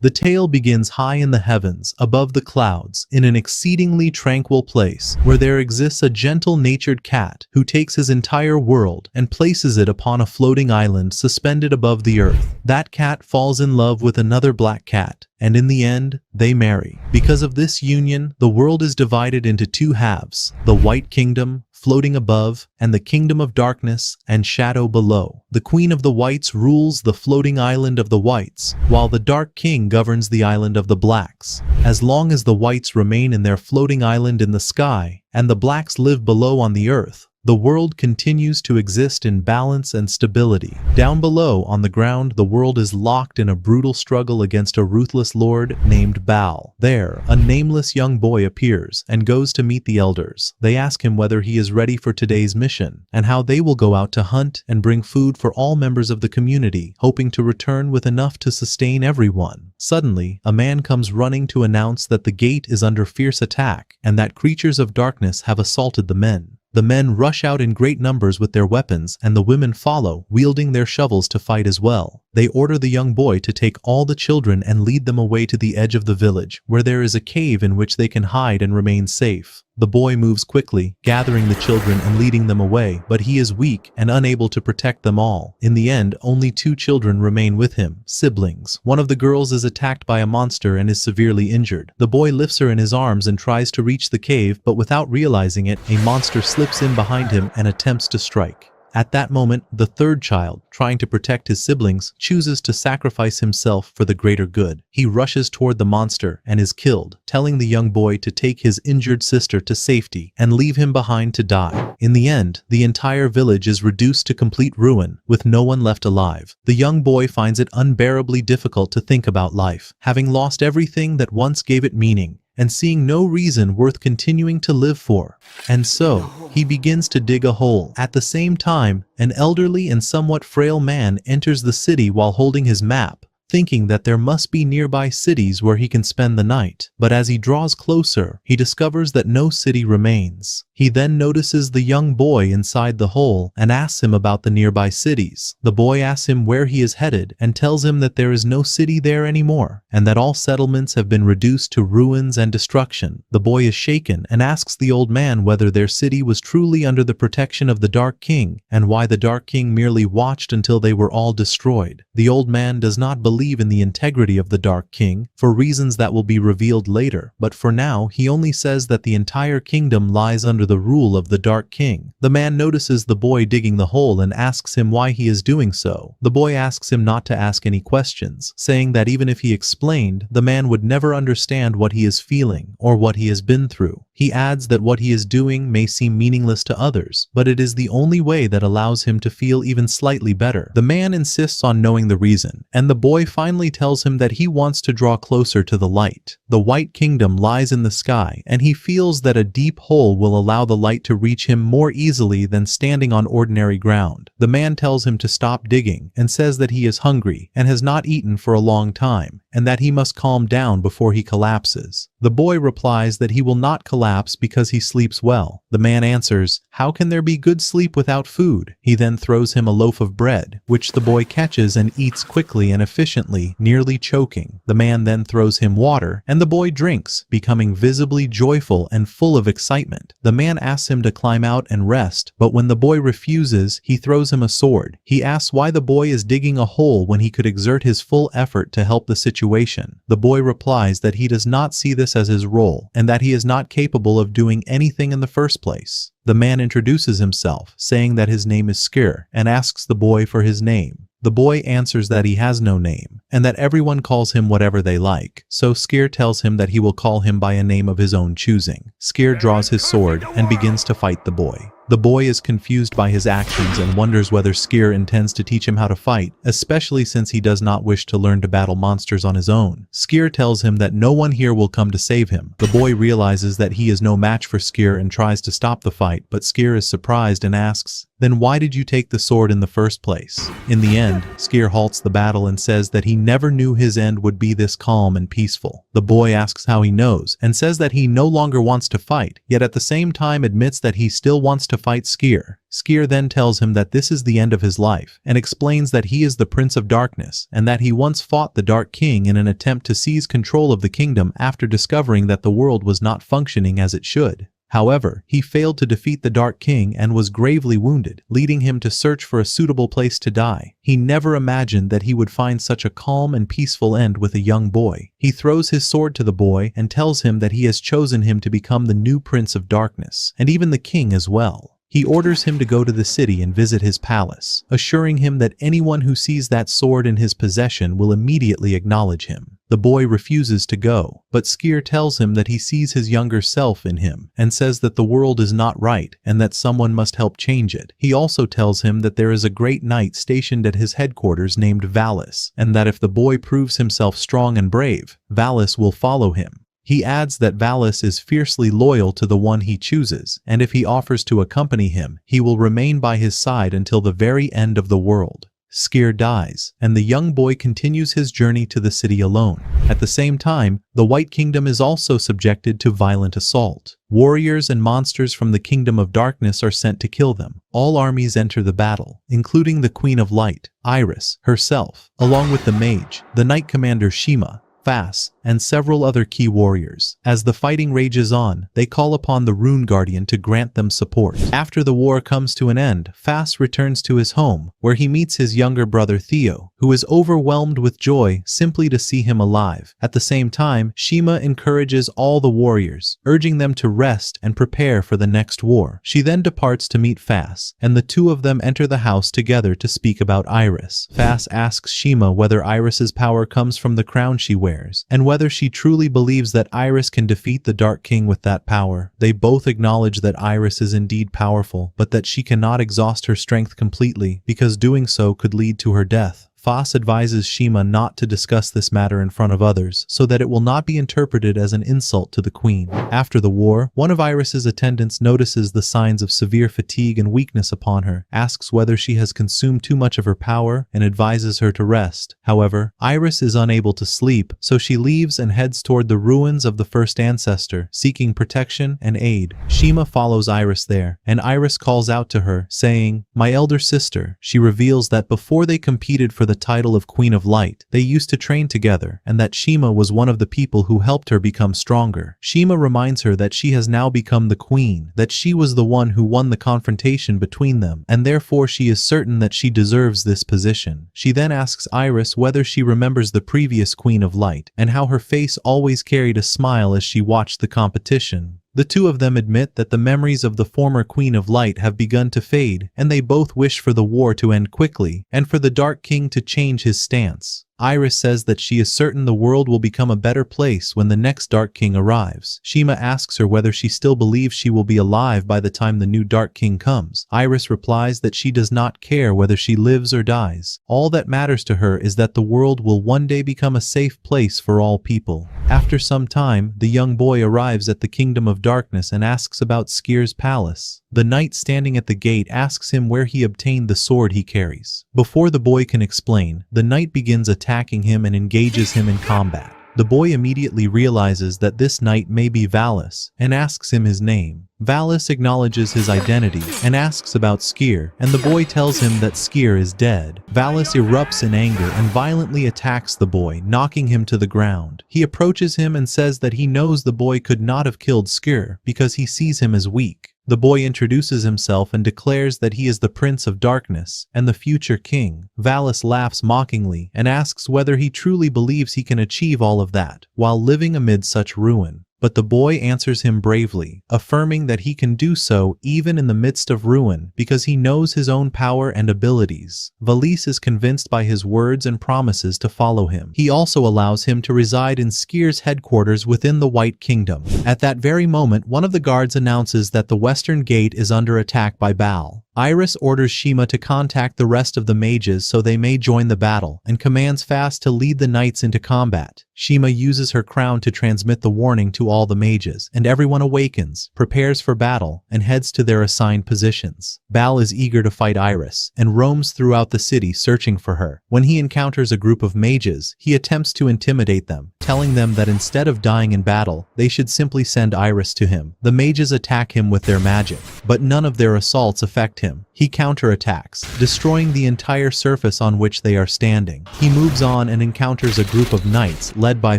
The tale begins high in the heavens, above the clouds, in an exceedingly tranquil place, where there exists a gentle-natured cat who takes his entire world and places it upon a floating island suspended above the earth. That cat falls in love with another black cat, and in the end, they marry. Because of this union, the world is divided into two halves: the White Kingdom, floating above, and the Kingdom of Darkness and Shadow below. The Queen of the Whites rules the floating island of the Whites, while the Dark King governs the island of the Blacks. As long as the Whites remain in their floating island in the sky, and the Blacks live below on the earth, the world continues to exist in balance and stability. Down below, on the ground, the world is locked in a brutal struggle against a ruthless lord named Baal. There, a nameless young boy appears and goes to meet the elders. They ask him whether he is ready for today's mission, and how they will go out to hunt and bring food for all members of the community, hoping to return with enough to sustain everyone. Suddenly, a man comes running to announce that the gate is under fierce attack, and that creatures of darkness have assaulted the men. The men rush out in great numbers with their weapons, and the women follow, wielding their shovels to fight as well. They order the young boy to take all the children and lead them away to the edge of the village, where there is a cave in which they can hide and remain safe. The boy moves quickly, gathering the children and leading them away, but he is weak and unable to protect them all. In the end, only 2 children remain with him, siblings. One of the girls is attacked by a monster and is severely injured. The boy lifts her in his arms and tries to reach the cave, but without realizing it, a monster slips in behind him and attempts to strike. At that moment, the 3rd child, trying to protect his siblings, chooses to sacrifice himself for the greater good. He rushes toward the monster and is killed, telling the young boy to take his injured sister to safety and leave him behind to die. In the end, the entire village is reduced to complete ruin, with no one left alive. The young boy finds it unbearably difficult to think about life, having lost everything that once gave it meaning, and seeing no reason worth continuing to live for. And so, he begins to dig a hole. At the same time, an elderly and somewhat frail man enters the city while holding his map, thinking that there must be nearby cities where he can spend the night. But as he draws closer, he discovers that no city remains. He then notices the young boy inside the hole and asks him about the nearby cities. The boy asks him where he is headed and tells him that there is no city there anymore, and that all settlements have been reduced to ruins and destruction. The boy is shaken and asks the old man whether their city was truly under the protection of the Dark King, and why the Dark King merely watched until they were all destroyed. The old man does not believe in the integrity of the Dark King, for reasons that will be revealed later, but for now he only says that the entire kingdom lies under the rule of the Dark King. The man notices the boy digging the hole and asks him why he is doing so. The boy asks him not to ask any questions, saying that even if he explained, the man would never understand what he is feeling or what he has been through. He adds that what he is doing may seem meaningless to others, but it is the only way that allows him to feel even slightly better. The man insists on knowing the reason, and the boy finally tells him that he wants to draw closer to the light. The White Kingdom lies in the sky, and he feels that a deep hole will allow the light to reach him more easily than standing on ordinary ground. The man tells him to stop digging and says that he is hungry and has not eaten for a long time, and that he must calm down before he collapses. The boy replies that he will not collapse because he sleeps well. The man answers, "How can there be good sleep without food?" He then throws him a loaf of bread, which the boy catches and eats quickly and efficiently, nearly choking. The man then throws him water, and the boy drinks, becoming visibly joyful and full of excitement. The man asks him to climb out and rest, but when the boy refuses, he throws him a sword. He asks why the boy is digging a hole when he could exert his full effort to help the situation. The boy replies that he does not see this as his role, and that he is not capable of doing anything in the first place. The man introduces himself, saying that his name is Skir, and asks the boy for his name. The boy answers that he has no name, and that everyone calls him whatever they like, so Skir tells him that he will call him by a name of his own choosing. Skir draws his sword and begins to fight the boy. The boy is confused by his actions and wonders whether Skir intends to teach him how to fight, especially since he does not wish to learn to battle monsters on his own. Skir tells him that no one here will come to save him. The boy realizes that he is no match for Skir and tries to stop the fight, but Skir is surprised and asks, "Then why did you take the sword in the first place?" In the end, Skir halts the battle and says that he never knew his end would be this calm and peaceful. The boy asks how he knows, and says that he no longer wants to fight, yet at the same time admits that he still wants to to fight Skier. Skier then tells him that this is the end of his life and explains that he is the Prince of Darkness and that he once fought the Dark King in an attempt to seize control of the kingdom after discovering that the world was not functioning as it should. However, he failed to defeat the Dark King and was gravely wounded, leading him to search for a suitable place to die. He never imagined that he would find such a calm and peaceful end with a young boy. He throws his sword to the boy and tells him that he has chosen him to become the new Prince of Darkness, and even the king as well. He orders him to go to the city and visit his palace, assuring him that anyone who sees that sword in his possession will immediately acknowledge him. The boy refuses to go, but Skier tells him that he sees his younger self in him and says that the world is not right and that someone must help change it. He also tells him that there is a great knight stationed at his headquarters named Valis, and that if the boy proves himself strong and brave, Valis will follow him. He adds that Valis is fiercely loyal to the one he chooses, and if he offers to accompany him, he will remain by his side until the very end of the world. Skier dies, and the young boy continues his journey to the city alone. At the same time, the White Kingdom is also subjected to violent assault. Warriors and monsters from the Kingdom of Darkness are sent to kill them. All armies enter the battle, including the Queen of Light, Iris, herself, along with the mage, the Knight Commander Shima, Fass, and several other key warriors. As the fighting rages on, they call upon the Rune Guardian to grant them support. After the war comes to an end, Fass returns to his home, where he meets his younger brother Theo, who is overwhelmed with joy simply to see him alive. At the same time, Shima encourages all the warriors, urging them to rest and prepare for the next war. She then departs to meet Fass, and the two of them enter the house together to speak about Iris. Fass asks Shima whether Iris's power comes from the crown she wears, and whether she truly believes that Iris can defeat the Dark King with that power. They both acknowledge that Iris is indeed powerful, but that she cannot exhaust her strength completely, because doing so could lead to her death. Fass advises Shima not to discuss this matter in front of others, so that it will not be interpreted as an insult to the queen. After the war, one of Iris's attendants notices the signs of severe fatigue and weakness upon her, asks whether she has consumed too much of her power, and advises her to rest. However, Iris is unable to sleep, so she leaves and heads toward the ruins of the first ancestor, seeking protection and aid. Shima follows Iris there, and Iris calls out to her, saying, "My elder sister." She reveals that before they competed for the title of Queen of Light, they used to train together, and that Shima was one of the people who helped her become stronger. Shima reminds her that she has now become the queen, that she was the one who won the confrontation between them, and therefore she is certain that she deserves this position. She then asks Iris whether she remembers the previous Queen of Light, and how her face always carried a smile as she watched the competition. The two of them admit that the memories of the former Queen of Light have begun to fade, and they both wish for the war to end quickly, and for the Dark King to change his stance. Iris says that she is certain the world will become a better place when the next Dark King arrives. Shima asks her whether she still believes she will be alive by the time the new Dark King comes. Iris replies that she does not care whether she lives or dies. All that matters to her is that the world will one day become a safe place for all people. After some time, the young boy arrives at the Kingdom of Darkness and asks about Skier's palace. The knight standing at the gate asks him where he obtained the sword he carries. Before the boy can explain, the knight begins attacking him and engages him in combat. The boy immediately realizes that this knight may be Valis, and asks him his name. Valis acknowledges his identity and asks about Skier, and the boy tells him that Skier is dead. Valis erupts in anger and violently attacks the boy, knocking him to the ground. He approaches him and says that he knows the boy could not have killed Skier because he sees him as weak. The boy introduces himself and declares that he is the Prince of Darkness and the future king. Valis laughs mockingly and asks whether he truly believes he can achieve all of that while living amid such ruin. But the boy answers him bravely, affirming that he can do so even in the midst of ruin because he knows his own power and abilities. Valis is convinced by his words and promises to follow him. He also allows him to reside in Skier's headquarters within the White Kingdom. At that very moment, one of the guards announces that the western gate is under attack by Baal. Iris orders Shima to contact the rest of the mages so they may join the battle, and commands Fass to lead the knights into combat. Shima uses her crown to transmit the warning to all the mages, and everyone awakens, prepares for battle, and heads to their assigned positions. Baal is eager to fight Iris, and roams throughout the city searching for her. When he encounters a group of mages, he attempts to intimidate them, telling them that instead of dying in battle, they should simply send Iris to him. The mages attack him with their magic, but none of their assaults affect him. He counterattacks, destroying the entire surface on which they are standing. He moves on and encounters a group of knights led by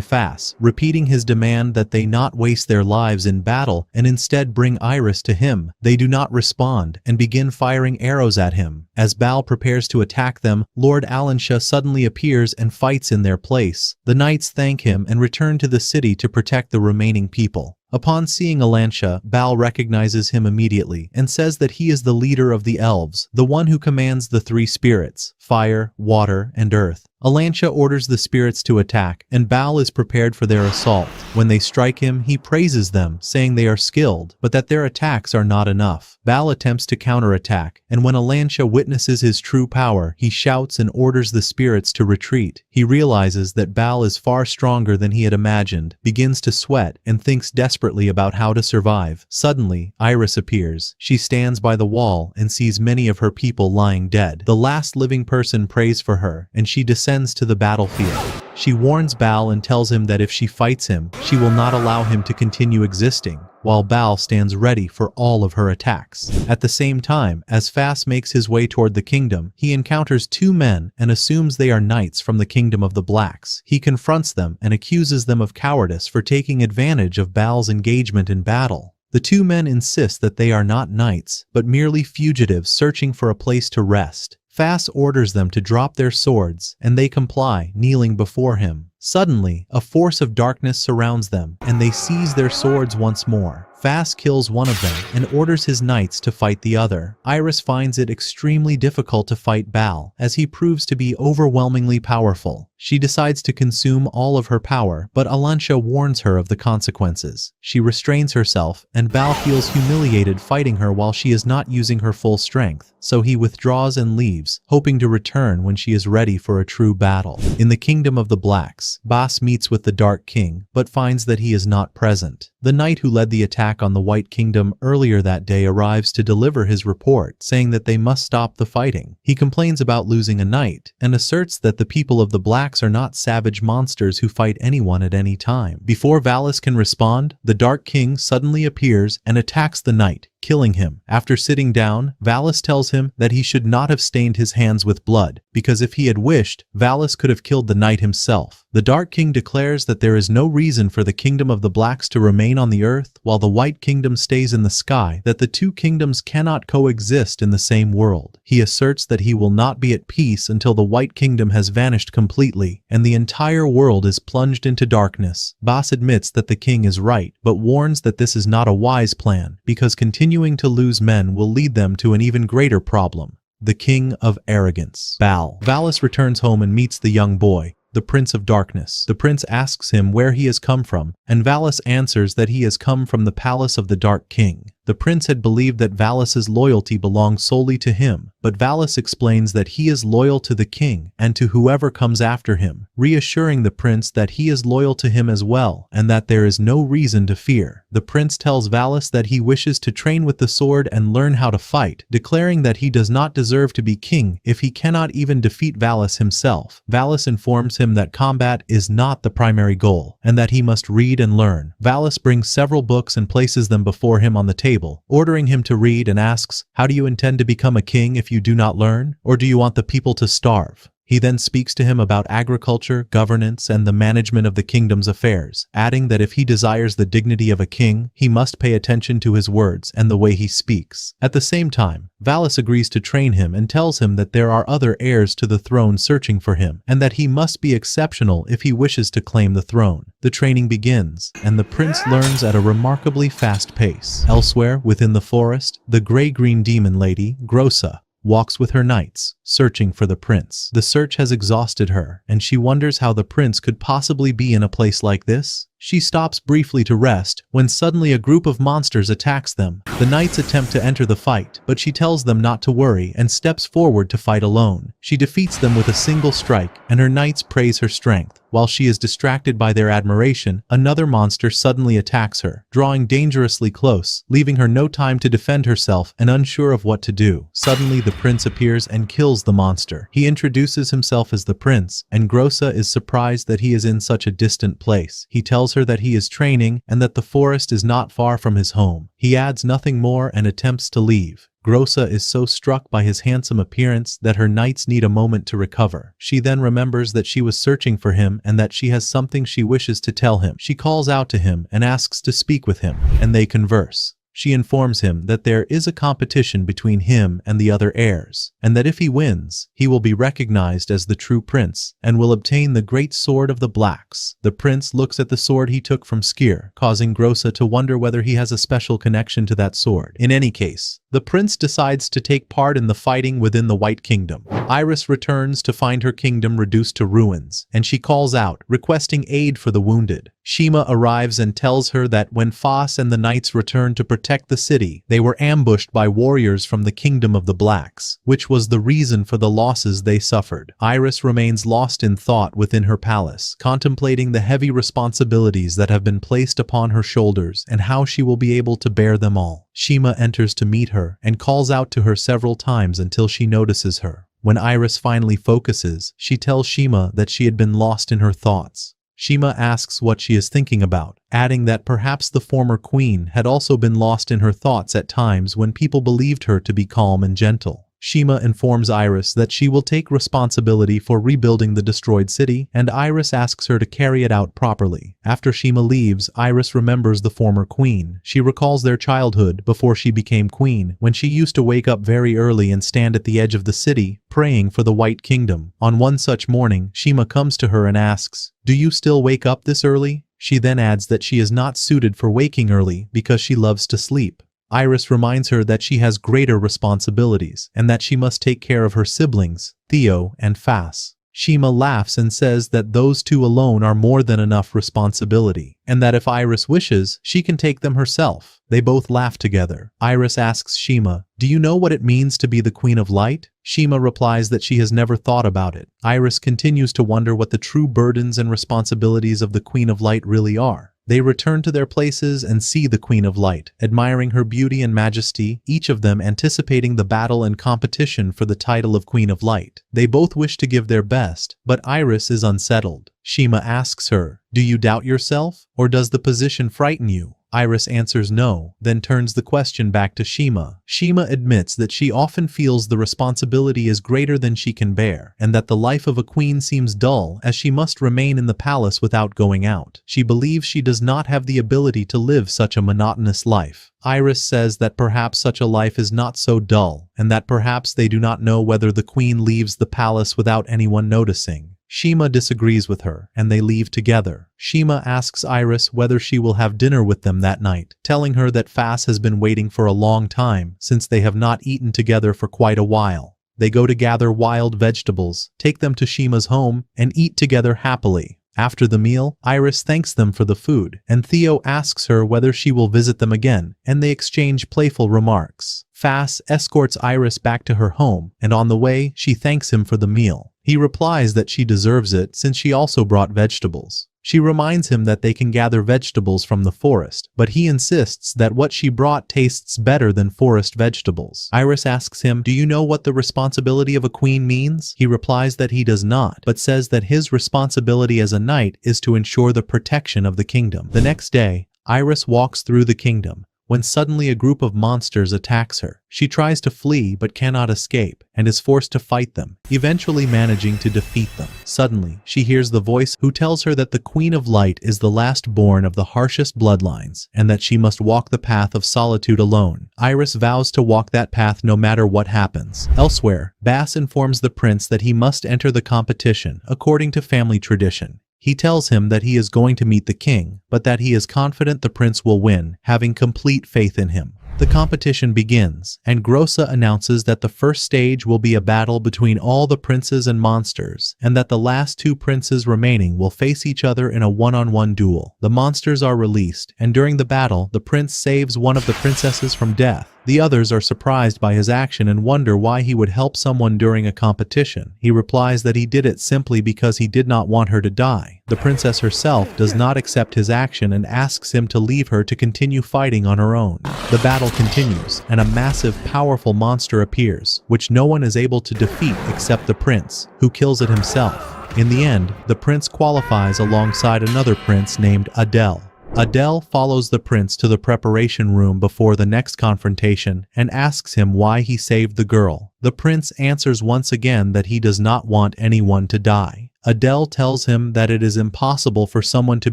Fass, repeating his demand that they not waste their lives in battle and instead bring Iris to him. They do not respond and begin firing arrows at him. As Bal prepares to attack them, Lord Alansha suddenly appears and fights in their place. The knights thank him and return to the city to protect the remaining people. Upon seeing Alansha, Bal recognizes him immediately and says that he is the leader of the elves, the one who commands the three spirits, fire, water, and earth. Alansha orders the spirits to attack, and Bal is prepared for their assault. When they strike him, he praises them, saying they are skilled, but that their attacks are not enough. Bal attempts to counterattack, and when Alansha witnesses his true power, he shouts and orders the spirits to retreat. He realizes that Bal is far stronger than he had imagined, begins to sweat, and thinks desperately about how to survive. Suddenly, Iris appears. She stands by the wall and sees many of her people lying dead. The last living person prays for her, and she descends to the battlefield. She warns Bal and tells him that if she fights him, she will not allow him to continue existing, while Bal stands ready for all of her attacks. At the same time, as Fass makes his way toward the kingdom, he encounters two men and assumes they are knights from the kingdom of the Blacks. He confronts them and accuses them of cowardice for taking advantage of Bal's engagement in battle. The two men insist that they are not knights, but merely fugitives searching for a place to rest. Fass orders them to drop their swords, and they comply, kneeling before him. Suddenly, a force of darkness surrounds them, and they seize their swords once more. Fass kills one of them and orders his knights to fight the other. Iris finds it extremely difficult to fight Bal, as he proves to be overwhelmingly powerful. She decides to consume all of her power, but Alansha warns her of the consequences. She restrains herself, and Bal feels humiliated fighting her while she is not using her full strength, so he withdraws and leaves, hoping to return when she is ready for a true battle. In the kingdom of the Blacks, Bas meets with the Dark King, but finds that he is not present. The knight who led the attack on the White Kingdom earlier that day arrives to deliver his report, saying that they must stop the fighting. He complains about losing a knight, and asserts that the people of the Blacks are not savage monsters who fight anyone at any time. Before Valis can respond, the Dark King suddenly appears and attacks the knight, killing him. After sitting down, Valis tells him that he should not have stained his hands with blood, because if he had wished, Valis could have killed the knight himself. The Dark King declares that there is no reason for the kingdom of the Blacks to remain on the earth while the White Kingdom stays in the sky, that the two kingdoms cannot coexist in the same world. He asserts that he will not be at peace until the White Kingdom has vanished completely, and the entire world is plunged into darkness. Bas admits that the king is right, but warns that this is not a wise plan, because continuing to lose men will lead them to an even greater problem: the King of Arrogance. Bal. Valis returns home and meets the young boy, the Prince of Darkness. The prince asks him where he has come from, and Valis answers that he has come from the palace of the Dark King. The prince had believed that Valis's loyalty belonged solely to him, but Valis explains that he is loyal to the king and to whoever comes after him, reassuring the prince that he is loyal to him as well and that there is no reason to fear. The prince tells Valis that he wishes to train with the sword and learn how to fight, declaring that he does not deserve to be king if he cannot even defeat Valis himself. Valis informs him that combat is not the primary goal and that he must read and learn. Valis brings several books and places them before him on the table, ordering him to read, and asks, "How do you intend to become a king if you do not learn? Or do you want the people to starve?" He then speaks to him about agriculture, governance, and the management of the kingdom's affairs, adding that if he desires the dignity of a king, he must pay attention to his words and the way he speaks. At the same time, Valis agrees to train him and tells him that there are other heirs to the throne searching for him, and that he must be exceptional if he wishes to claim the throne. The training begins, and the prince learns at a remarkably fast pace. Elsewhere, within the forest, the gray-green demon lady, Grossa, walks with her knights, searching for the prince. The search has exhausted her, and she wonders how the prince could possibly be in a place like this. She stops briefly to rest when suddenly a group of monsters attacks them. The knights attempt to enter the fight, but she tells them not to worry and steps forward to fight alone. She defeats them with a single strike, and her knights praise her strength. While she is distracted by their admiration, another monster suddenly attacks her, drawing dangerously close, leaving her no time to defend herself and unsure of what to do. Suddenly, the prince appears and kills the monster. He introduces himself as the prince, and Grossa is surprised that he is in such a distant place. He tells her that he is training and that the forest is not far from his home. He adds nothing more and attempts to leave. Grossa is so struck by his handsome appearance that her knights need a moment to recover. She then remembers that she was searching for him and that she has something she wishes to tell him. She calls out to him and asks to speak with him, and they converse. She informs him that there is a competition between him and the other heirs, and that if he wins, he will be recognized as the true prince and will obtain the great sword of the blacks. The prince looks at the sword he took from Skir, causing Grossa to wonder whether he has a special connection to that sword. In any case, the prince decides to take part in the fighting within the White Kingdom. Iris returns to find her kingdom reduced to ruins, and she calls out, requesting aid for the wounded. Shima arrives and tells her that when Foss and the knights returned to protect the city, they were ambushed by warriors from the Kingdom of the Blacks, which was the reason for the losses they suffered. Iris remains lost in thought within her palace, contemplating the heavy responsibilities that have been placed upon her shoulders and how she will be able to bear them all. Shima enters to meet her and calls out to her several times until she notices her. When Iris finally focuses, she tells Shima that she had been lost in her thoughts. Shima asks what she is thinking about, adding that perhaps the former queen had also been lost in her thoughts at times when people believed her to be calm and gentle. Shima informs Iris that she will take responsibility for rebuilding the destroyed city, and Iris asks her to carry it out properly. After Shima leaves, Iris remembers the former queen. She recalls their childhood before she became queen, when she used to wake up very early and stand at the edge of the city, praying for the White Kingdom. On one such morning, Shima comes to her and asks, "Do you still wake up this early?" She then adds that she is not suited for waking early because she loves to sleep. Iris reminds her that she has greater responsibilities and that she must take care of her siblings, Theo and Fass. Shima laughs and says that those two alone are more than enough responsibility, and that if Iris wishes, she can take them herself. They both laugh together. Iris asks Shima, "Do you know what it means to be the Queen of Light?" Shima replies that she has never thought about it. Iris continues to wonder what the true burdens and responsibilities of the Queen of Light really are. They return to their places and see the Queen of Light, admiring her beauty and majesty, each of them anticipating the battle and competition for the title of Queen of Light. They both wish to give their best, but Iris is unsettled. Shima asks her, "Do you doubt yourself, or does the position frighten you?" Iris answers no, then turns the question back to Shima. Shima admits that she often feels the responsibility is greater than she can bear, and that the life of a queen seems dull as she must remain in the palace without going out. She believes she does not have the ability to live such a monotonous life. Iris says that perhaps such a life is not so dull, and that perhaps they do not know whether the queen leaves the palace without anyone noticing. Shima disagrees with her, and they leave together. Shima asks Iris whether she will have dinner with them that night, telling her that Fass has been waiting for a long time, since they have not eaten together for quite a while. They go to gather wild vegetables, take them to Shima's home, and eat together happily. After the meal, Iris thanks them for the food, and Theo asks her whether she will visit them again, and they exchange playful remarks. Fass escorts Iris back to her home, and on the way, she thanks him for the meal. He replies that she deserves it since she also brought vegetables. She reminds him that they can gather vegetables from the forest, but he insists that what she brought tastes better than forest vegetables. Iris asks him, "Do you know what the responsibility of a queen means?" He replies that he does not, but says that his responsibility as a knight is to ensure the protection of the kingdom. The next day, Iris walks through the kingdom, when suddenly a group of monsters attacks her. She tries to flee but cannot escape, and is forced to fight them, eventually managing to defeat them. Suddenly, she hears the voice who tells her that the Queen of Light is the last born of the harshest bloodlines, and that she must walk the path of solitude alone. Iris vows to walk that path no matter what happens. Elsewhere, Bass informs the prince that he must enter the competition, according to family tradition. He tells him that he is going to meet the king, but that he is confident the prince will win, having complete faith in him. The competition begins, and Grossa announces that the first stage will be a battle between all the princes and monsters, and that the last two princes remaining will face each other in a one-on-one duel. The monsters are released, and during the battle, the prince saves one of the princesses from death. The others are surprised by his action and wonder why he would help someone during a competition. He replies that he did it simply because he did not want her to die. The princess herself does not accept his action and asks him to leave her to continue fighting on her own. The battle continues, and a massive, powerful monster appears, which no one is able to defeat except the prince, who kills it himself. In the end, the prince qualifies alongside another prince named Adele. Adele follows the prince to the preparation room before the next confrontation and asks him why he saved the girl. The prince answers once again that he does not want anyone to die. Adele tells him that it is impossible for someone to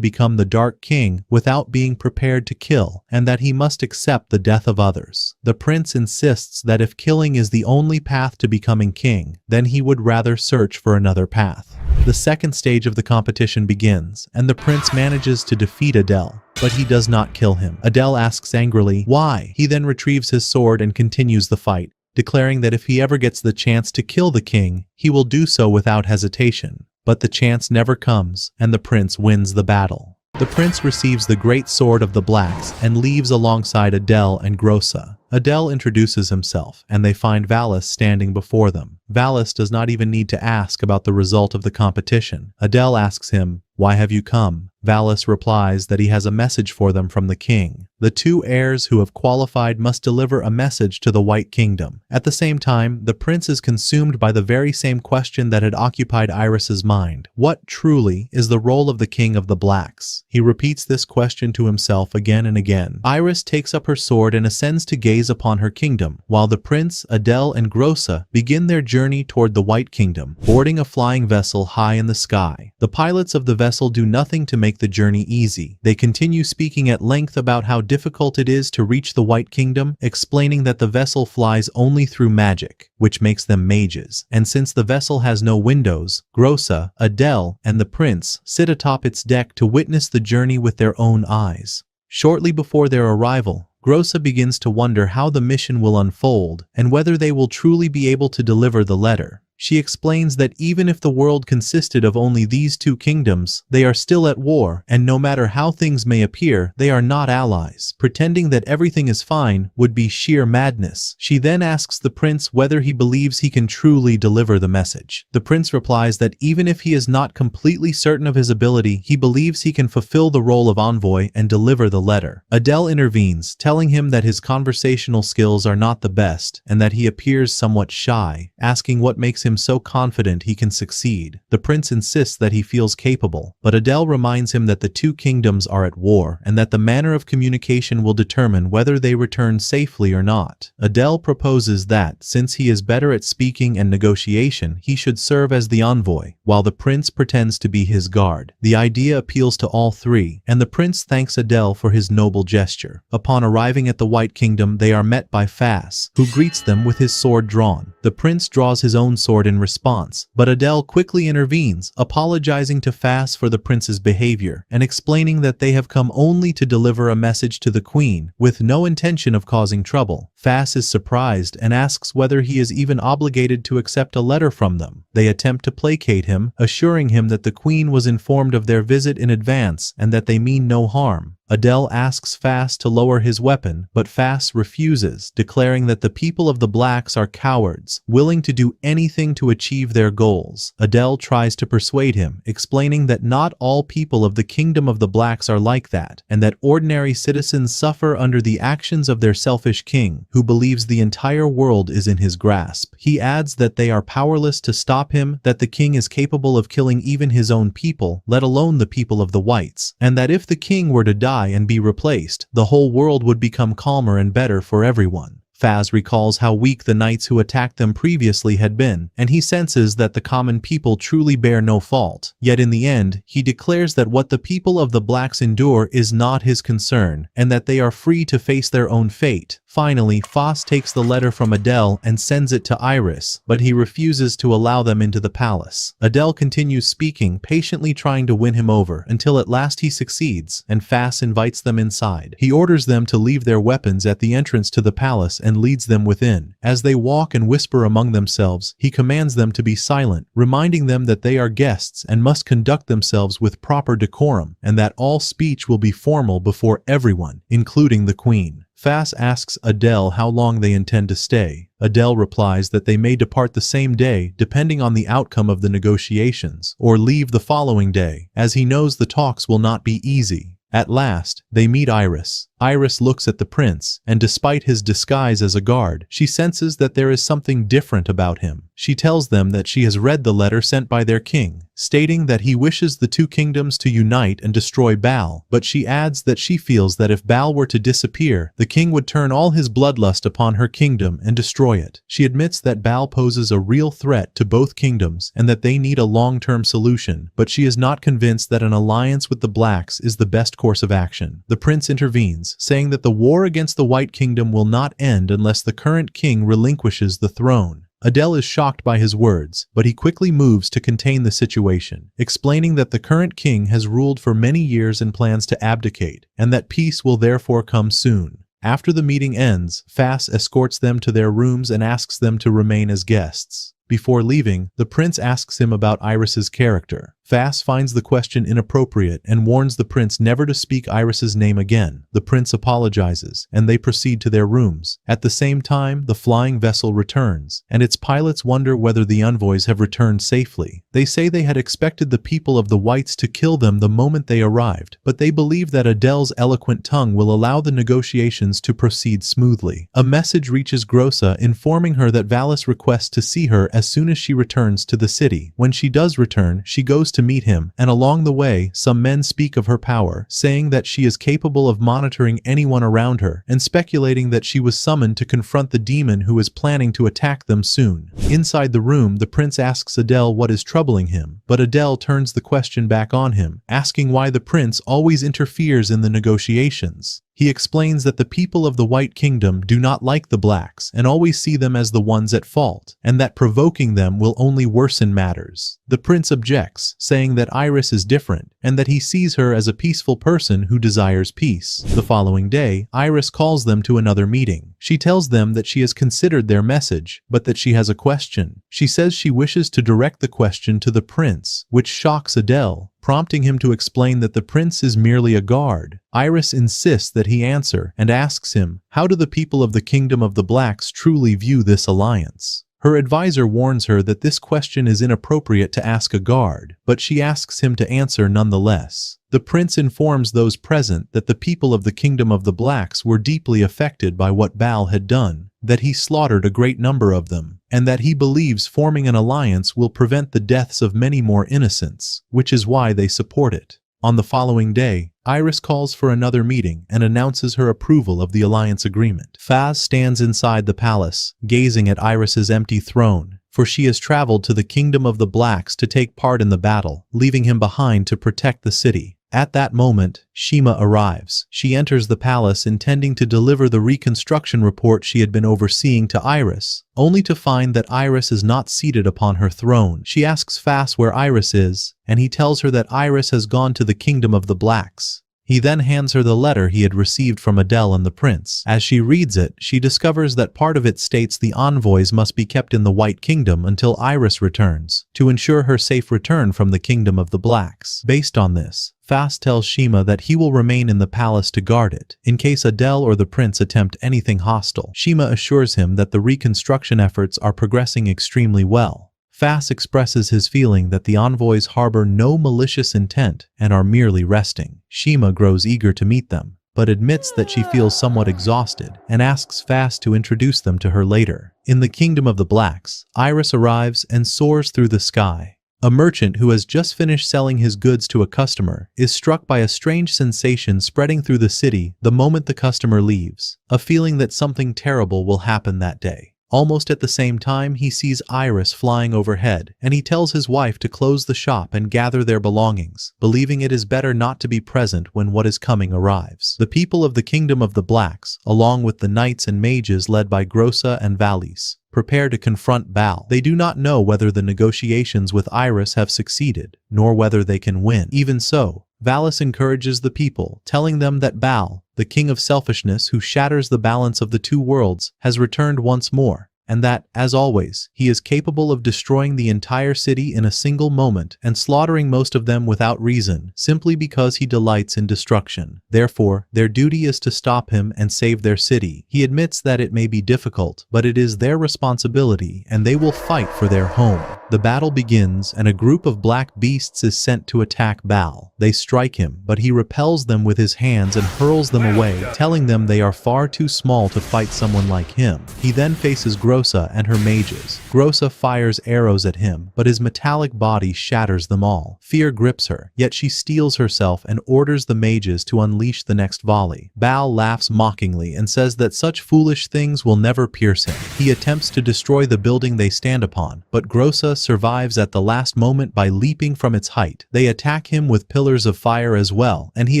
become the Dark King without being prepared to kill, and that he must accept the death of others. The prince insists that if killing is the only path to becoming king, then he would rather search for another path. The second stage of the competition begins, and the prince manages to defeat Adele, but he does not kill him. Adele asks angrily why. He then retrieves his sword and continues the fight, declaring that if he ever gets the chance to kill the king, he will do so without hesitation. But the chance never comes, and the prince wins the battle. The prince receives the great sword of the blacks and leaves alongside Adele and Grossa. Adele introduces himself, and they find Valis standing before them. Valis does not even need to ask about the result of the competition. Adele asks him, "Why have you come?" Valis replies that he has a message for them from the king. The two heirs who have qualified must deliver a message to the White Kingdom. At the same time, the prince is consumed by the very same question that had occupied Iris's mind. What truly is the role of the King of the Blacks? He repeats this question to himself again and again. Iris takes up her sword and ascends to gaze upon her kingdom, while the prince, Adele, and Grossa begin their journey toward the White Kingdom, boarding a flying vessel high in the sky. The pilots of the vessel do nothing to make the journey easy. They continue speaking at length about how difficult it is to reach the White Kingdom, explaining that the vessel flies only through magic, which makes them mages. And since the vessel has no windows, Grossa, Adele, and the prince sit atop its deck to witness the journey with their own eyes. Shortly before their arrival, Grossa begins to wonder how the mission will unfold and whether they will truly be able to deliver the letter. She explains that even if the world consisted of only these two kingdoms, they are still at war, and no matter how things may appear, they are not allies. Pretending that everything is fine would be sheer madness. She then asks the prince whether he believes he can truly deliver the message. The prince replies that even if he is not completely certain of his ability, he believes he can fulfill the role of envoy and deliver the letter. Adele intervenes, telling him that his conversational skills are not the best, and that he appears somewhat shy, asking what makes him so confident he can succeed. The prince insists that he feels capable, but Adele reminds him that the two kingdoms are at war and that the manner of communication will determine whether they return safely or not. Adele proposes that, since he is better at speaking and negotiation, he should serve as the envoy, while the prince pretends to be his guard. The idea appeals to all three, and the prince thanks Adele for his noble gesture. Upon arriving at the White Kingdom, they are met by Fas, who greets them with his sword drawn. The prince draws his own sword in response, but Adele quickly intervenes, apologizing to Fas for the prince's behavior and explaining that they have come only to deliver a message to the queen, with no intention of causing trouble. Fas is surprised and asks whether he is even obligated to accept a letter from them. They attempt to placate him, assuring him that the queen was informed of their visit in advance and that they mean no harm. Adele asks Fas to lower his weapon, but Fas refuses, declaring that the people of the blacks are cowards, willing to do anything to achieve their goals. Adele tries to persuade him, explaining that not all people of the kingdom of the blacks are like that, and that ordinary citizens suffer under the actions of their selfish king, who believes the entire world is in his grasp. He adds that they are powerless to stop him, that the king is capable of killing even his own people, let alone the people of the whites, and that if the king were to die and be replaced, the whole world would become calmer and better for everyone. Fas recalls how weak the knights who attacked them previously had been, and he senses that the common people truly bear no fault. Yet in the end, he declares that what the people of the blacks endure is not his concern, and that they are free to face their own fate. Finally, Foss takes the letter from Adele and sends it to Iris, but he refuses to allow them into the palace. Adele continues speaking, patiently trying to win him over, until at last he succeeds, and Foss invites them inside. He orders them to leave their weapons at the entrance to the palace and leads them within. As they walk and whisper among themselves, he commands them to be silent, reminding them that they are guests and must conduct themselves with proper decorum, and that all speech will be formal before everyone, including the Queen. Foss asks Adele how long they intend to stay. Adele replies that they may depart the same day depending on the outcome of the negotiations, or leave the following day, as he knows the talks will not be easy. At last, they meet Iris. Iris looks at the prince, and despite his disguise as a guard, she senses that there is something different about him. She tells them that she has read the letter sent by their king, stating that he wishes the two kingdoms to unite and destroy Baal, but she adds that she feels that if Baal were to disappear, the king would turn all his bloodlust upon her kingdom and destroy it. She admits that Baal poses a real threat to both kingdoms and that they need a long-term solution, but she is not convinced that an alliance with the Blacks is the best course of action. The prince intervenes, saying that the war against the White Kingdom will not end unless the current king relinquishes the throne. Adele is shocked by his words, but he quickly moves to contain the situation, explaining that the current king has ruled for many years and plans to abdicate, and that peace will therefore come soon. After the meeting ends, Foss escorts them to their rooms and asks them to remain as guests. Before leaving, the prince asks him about Iris's character. Foss finds the question inappropriate and warns the prince never to speak Iris's name again. The prince apologizes, and they proceed to their rooms. At the same time, the flying vessel returns, and its pilots wonder whether the envoys have returned safely. They say they had expected the people of the Whites to kill them the moment they arrived, but they believe that Adele's eloquent tongue will allow the negotiations to proceed smoothly. A message reaches Grossa informing her that Valis requests to see her as soon as she returns to the city. When she does return, she goes to meet him, and along the way, some men speak of her power, saying that she is capable of monitoring anyone around her, and speculating that she was summoned to confront the demon who is planning to attack them soon. Inside the room, the prince asks Adele what is troubling him, but Adele turns the question back on him, asking why the prince always interferes in the negotiations. He explains that the people of the White Kingdom do not like the Blacks and always see them as the ones at fault, and that provoking them will only worsen matters. The prince objects, saying that Iris is different, and that he sees her as a peaceful person who desires peace. The following day, Iris calls them to another meeting. She tells them that she has considered their message, but that she has a question. She says she wishes to direct the question to the prince, which shocks Adele, prompting him to explain that the prince is merely a guard. Iris insists that he answer and asks him, how do the people of the Kingdom of the Blacks truly view this alliance? Her advisor warns her that this question is inappropriate to ask a guard, but she asks him to answer nonetheless. The prince informs those present that the people of the Kingdom of the Blacks were deeply affected by what Baal had done, that he slaughtered a great number of them, and that he believes forming an alliance will prevent the deaths of many more innocents, which is why they support it. On the following day, Iris calls for another meeting and announces her approval of the alliance agreement. Foss stands inside the palace, gazing at Iris's empty throne, for she has traveled to the Kingdom of the Blacks to take part in the battle, leaving him behind to protect the city. At that moment, Shima arrives. She enters the palace intending to deliver the reconstruction report she had been overseeing to Iris, only to find that Iris is not seated upon her throne. She asks Foss where Iris is, and he tells her that Iris has gone to the Kingdom of the Blacks. He then hands her the letter he had received from Adele and the prince. As she reads it, she discovers that part of it states the envoys must be kept in the White Kingdom until Iris returns, to ensure her safe return from the Kingdom of the Blacks. Based on this, Foss tells Shima that he will remain in the palace to guard it, in case Adele or the prince attempt anything hostile. Shima assures him that the reconstruction efforts are progressing extremely well. Foss expresses his feeling that the envoys harbor no malicious intent and are merely resting. Shima grows eager to meet them, but admits that she feels somewhat exhausted and asks Foss to introduce them to her later. In the Kingdom of the Blacks, Iris arrives and soars through the sky. A merchant who has just finished selling his goods to a customer is struck by a strange sensation spreading through the city the moment the customer leaves, a feeling that something terrible will happen that day. Almost at the same time, he sees Iris flying overhead, and he tells his wife to close the shop and gather their belongings, believing it is better not to be present when what is coming arrives. The people of the Kingdom of the Blacks, along with the knights and mages led by Grossa and Valis, prepare to confront Baal. They do not know whether the negotiations with Iris have succeeded, nor whether they can win. Even so, Valis encourages the people, telling them that Baal, the king of selfishness who shatters the balance of the two worlds, has returned once more, and that, as always, he is capable of destroying the entire city in a single moment and slaughtering most of them without reason, simply because he delights in destruction. Therefore, their duty is to stop him and save their city. He admits that it may be difficult, but it is their responsibility, and they will fight for their home. The battle begins, and a group of black beasts is sent to attack Baal. They strike him, but he repels them with his hands and hurls them away, telling them they are far too small to fight someone like him. He then faces Grossa and her mages. Grossa fires arrows at him, but his metallic body shatters them all. Fear grips her, yet she steels herself and orders the mages to unleash the next volley. Baal laughs mockingly and says that such foolish things will never pierce him. He attempts to destroy the building they stand upon, but Grossa survives at the last moment by leaping from its height. They attack him with pillars of fire as well, and he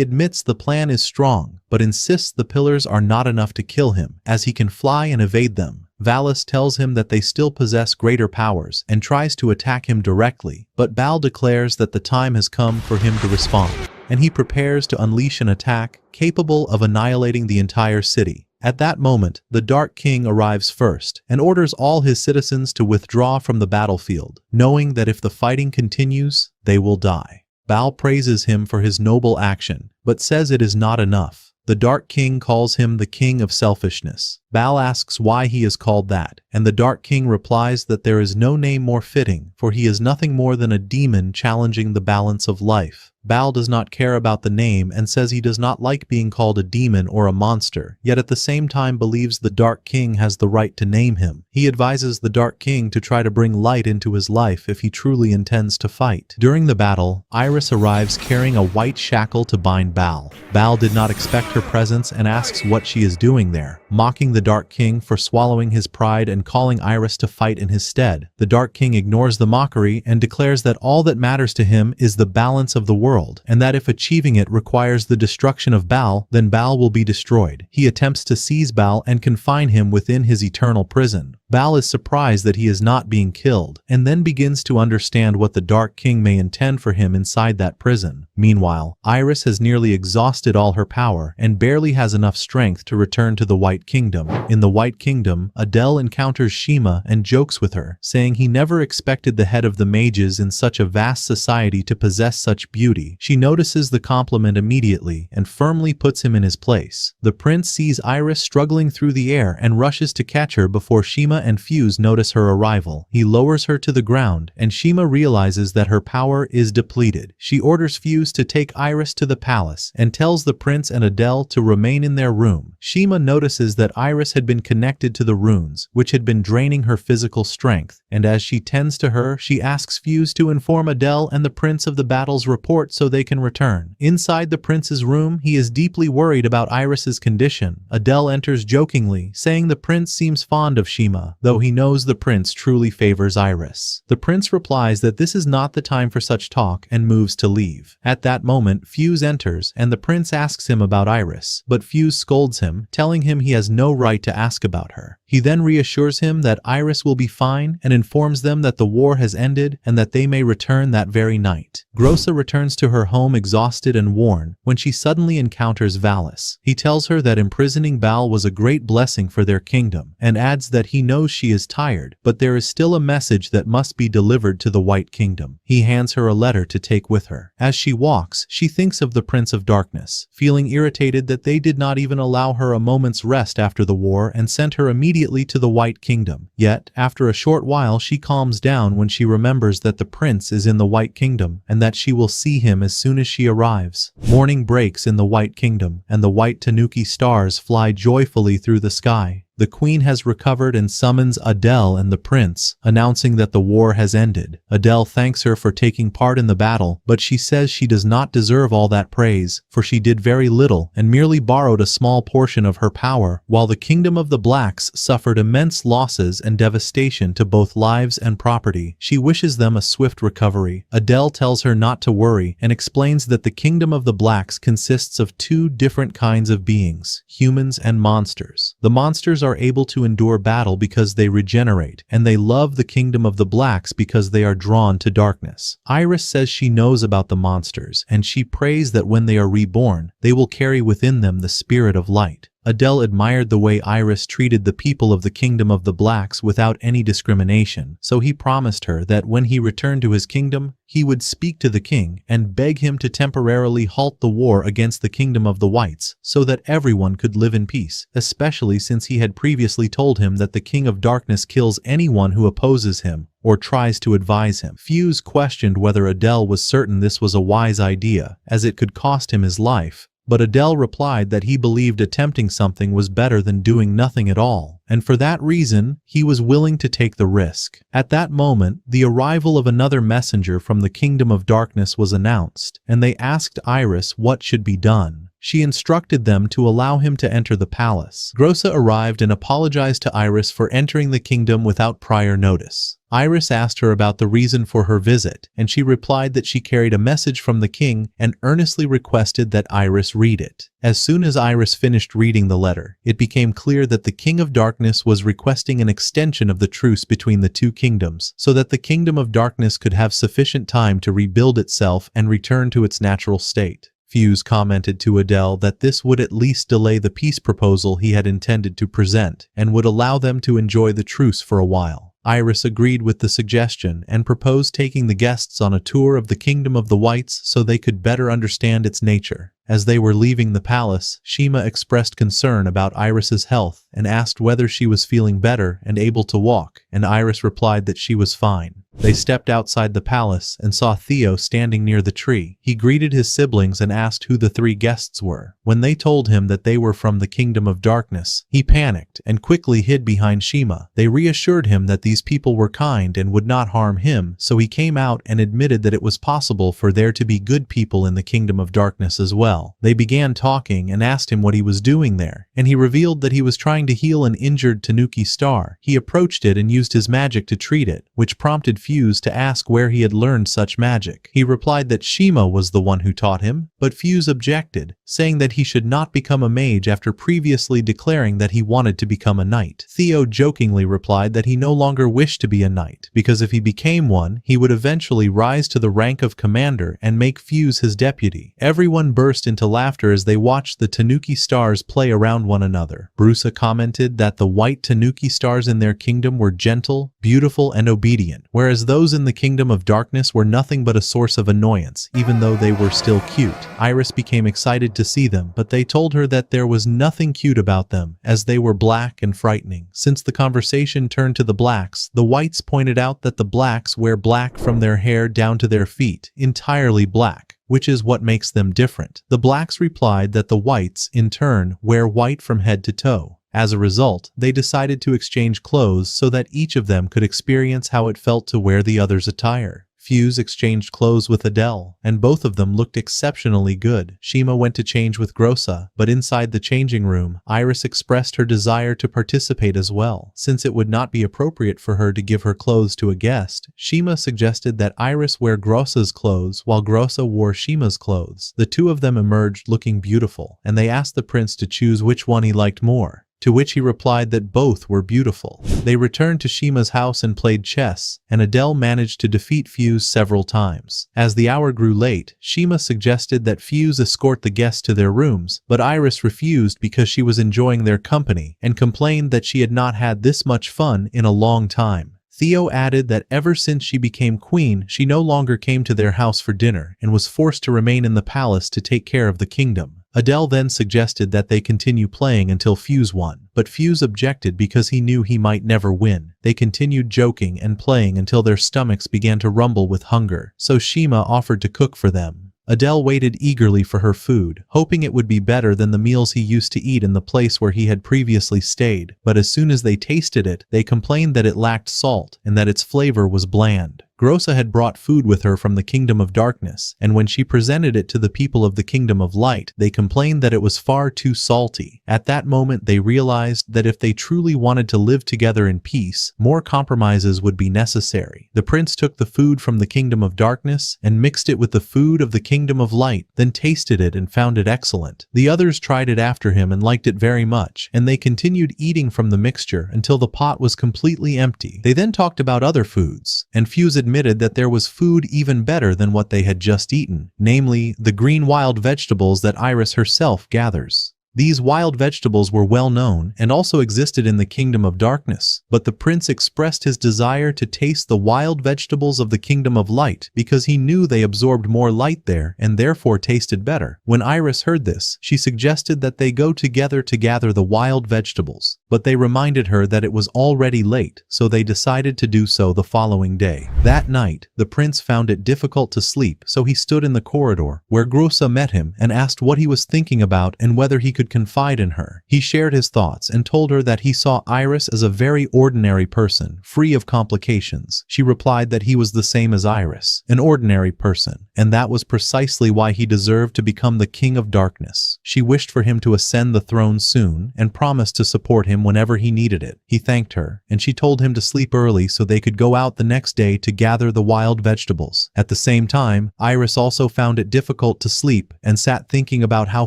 admits the plan is strong, but insists the pillars are not enough to kill him, as he can fly and evade them. Valis tells him that they still possess greater powers and tries to attack him directly, but Baal declares that the time has come for him to respond, and he prepares to unleash an attack capable of annihilating the entire city. At that moment, the Dark King arrives first and orders all his citizens to withdraw from the battlefield, knowing that if the fighting continues, they will die. Baal praises him for his noble action, but says it is not enough. The Dark King calls him the King of Selfishness. Baal asks why he is called that, and the Dark King replies that there is no name more fitting, for he is nothing more than a demon challenging the balance of life. Baal does not care about the name and says he does not like being called a demon or a monster, yet at the same time believes the Dark King has the right to name him. He advises the Dark King to try to bring light into his life if he truly intends to fight. During the battle, Iris arrives carrying a white shackle to bind Baal. Baal did not expect her presence and asks what she is doing there, mocking the Dark King for swallowing his pride and calling Iris to fight in his stead. The Dark King ignores the mockery and declares that all that matters to him is the balance of the world, and that if achieving it requires the destruction of Baal, then Baal will be destroyed. He attempts to seize Baal and confine him within his eternal prison. Baal is surprised that he is not being killed, and then begins to understand what the Dark King may intend for him inside that prison. Meanwhile, Iris has nearly exhausted all her power and barely has enough strength to return to the White Kingdom. In the White Kingdom, Adele encounters Shima and jokes with her, saying he never expected the head of the mages in such a vast society to possess such beauty. She notices the compliment immediately and firmly puts him in his place. The prince sees Iris struggling through the air and rushes to catch her before Shima and Fuse notice her arrival. He lowers her to the ground, and Shima realizes that her power is depleted. She orders Fuse to take Iris to the palace and tells the prince and Adele to remain in their room. Shima notices that Iris had been connected to the runes, which had been draining her physical strength, and as she tends to her, she asks Fuse to inform Adele and the prince of the battle's report so they can return. Inside the prince's room, he is deeply worried about Iris's condition. Adele enters jokingly, saying the prince seems fond of Shima, though he knows the prince truly favors Iris. The prince replies that this is not the time for such talk and moves to leave. At that moment, Fuse enters, and the prince asks him about Iris, but Fuse scolds him, telling him he has no right to ask about her. He then reassures him that Iris will be fine and informs them that the war has ended and that they may return that very night. Grossa returns to her home exhausted and worn when she suddenly encounters Valis. He tells her that imprisoning Baal was a great blessing for their kingdom, and adds that he knows she is tired, but there is still a message that must be delivered to the White Kingdom. He hands her a letter to take with her. As she walks, she thinks of the Prince of Darkness, feeling irritated that they did not even allow her a moment's rest after the war and sent her immediately to the White Kingdom. Yet, after a short while, she calms down when she remembers that the prince is in the White Kingdom and that she will see him as soon as she arrives. Morning breaks in the White Kingdom, and the white Tanuki stars fly joyfully through the sky. The queen has recovered and summons Adele and the prince, announcing that the war has ended. Adele thanks her for taking part in the battle, but she says she does not deserve all that praise, for she did very little and merely borrowed a small portion of her power, while the kingdom of the blacks suffered immense losses and devastation to both lives and property. She wishes them a swift recovery. Adele tells her not to worry and explains that the kingdom of the blacks consists of two different kinds of beings, humans and monsters. The monsters are able to endure battle because they regenerate, and they love the kingdom of the blacks because they are drawn to darkness. Iris says she knows about the monsters, and she prays that when they are reborn, they will carry within them the spirit of light. Adele admired the way Iris treated the people of the kingdom of the blacks without any discrimination, so he promised her that when he returned to his kingdom, he would speak to the king and beg him to temporarily halt the war against the kingdom of the whites so that everyone could live in peace, especially since he had previously told him that the king of darkness kills anyone who opposes him or tries to advise him. Fuse questioned whether Adele was certain this was a wise idea, as it could cost him his life. But Adele replied that he believed attempting something was better than doing nothing at all, and for that reason, he was willing to take the risk. At that moment, the arrival of another messenger from the Kingdom of Darkness was announced, and they asked Iris what should be done. She instructed them to allow him to enter the palace. Grossa arrived and apologized to Iris for entering the kingdom without prior notice. Iris asked her about the reason for her visit, and she replied that she carried a message from the king and earnestly requested that Iris read it. As soon as Iris finished reading the letter, it became clear that the King of Darkness was requesting an extension of the truce between the two kingdoms, so that the Kingdom of Darkness could have sufficient time to rebuild itself and return to its natural state. Fuse commented to Adele that this would at least delay the peace proposal he had intended to present, and would allow them to enjoy the truce for a while. Iris agreed with the suggestion and proposed taking the guests on a tour of the Kingdom of the Whites so they could better understand its nature. As they were leaving the palace, Shima expressed concern about Iris's health and asked whether she was feeling better and able to walk, and Iris replied that she was fine. They stepped outside the palace and saw Theo standing near the tree. He greeted his siblings and asked who the three guests were. When they told him that they were from the Kingdom of Darkness, he panicked and quickly hid behind Shima. They reassured him that these people were kind and would not harm him, so he came out and admitted that it was possible for there to be good people in the Kingdom of Darkness as well. They began talking and asked him what he was doing there, and he revealed that he was trying to heal an injured Tanuki star. He approached it and used his magic to treat it, which prompted Fuse to ask where he had learned such magic. He replied that Shima was the one who taught him, but Fuse objected, saying that he should not become a mage after previously declaring that he wanted to become a knight. Theo jokingly replied that he no longer wished to be a knight, because if he became one, he would eventually rise to the rank of commander and make Fuse his deputy. Everyone burst into laughter as they watched the Tanuki stars play around one another. Brusa commented that the white Tanuki stars in their kingdom were gentle, beautiful, and obedient, whereas those in the Kingdom of Darkness were nothing but a source of annoyance, even though they were still cute. Iris became excited to see them, but they told her that there was nothing cute about them, as they were black and frightening. Since the conversation turned to the blacks, the whites pointed out that the blacks wear black from their hair down to their feet, entirely black, which is what makes them different. The blacks replied that the whites, in turn, wear white from head to toe. As a result, they decided to exchange clothes so that each of them could experience how it felt to wear the other's attire. Fuse exchanged clothes with Adele, and both of them looked exceptionally good. Shima went to change with Grossa, but inside the changing room, Iris expressed her desire to participate as well. Since it would not be appropriate for her to give her clothes to a guest, Shima suggested that Iris wear Grossa's clothes while Grossa wore Shima's clothes. The two of them emerged looking beautiful, and they asked the prince to choose which one he liked more, to which he replied that both were beautiful. They returned to Shima's house and played chess, and Adele managed to defeat Fuse several times. As the hour grew late, Shima suggested that Fuse escort the guests to their rooms, but Iris refused because she was enjoying their company and complained that she had not had this much fun in a long time. Theo added that ever since she became queen, she no longer came to their house for dinner and was forced to remain in the palace to take care of the kingdom. Adele then suggested that they continue playing until Fuse won, but Fuse objected because he knew he might never win. They continued joking and playing until their stomachs began to rumble with hunger, so Shima offered to cook for them. Adele waited eagerly for her food, hoping it would be better than the meals he used to eat in the place where he had previously stayed, but as soon as they tasted it, they complained that it lacked salt and that its flavor was bland. Grossa had brought food with her from the Kingdom of Darkness, and when she presented it to the people of the Kingdom of Light, they complained that it was far too salty. At that moment they realized that if they truly wanted to live together in peace, more compromises would be necessary. The prince took the food from the Kingdom of Darkness and mixed it with the food of the Kingdom of Light, then tasted it and found it excellent. The others tried it after him and liked it very much, and they continued eating from the mixture until the pot was completely empty. They then talked about other foods, and Fuse admitted that there was food even better than what they had just eaten, namely, the green wild vegetables that Iris herself gathers. These wild vegetables were well known and also existed in the Kingdom of Darkness, but the prince expressed his desire to taste the wild vegetables of the Kingdom of Light because he knew they absorbed more light there and therefore tasted better. When Iris heard this, she suggested that they go together to gather the wild vegetables, but they reminded her that it was already late, so they decided to do so the following day. That night, the prince found it difficult to sleep, so he stood in the corridor, where Grossa met him and asked what he was thinking about and whether he could confide in her. He shared his thoughts and told her that he saw Iris as a very ordinary person, free of complications. She replied that he was the same as Iris, an ordinary person, and that was precisely why he deserved to become the King of Darkness. She wished for him to ascend the throne soon and promised to support him whenever he needed it. He thanked her, and she told him to sleep early so they could go out the next day to gather the wild vegetables. At the same time, Iris also found it difficult to sleep and sat thinking about how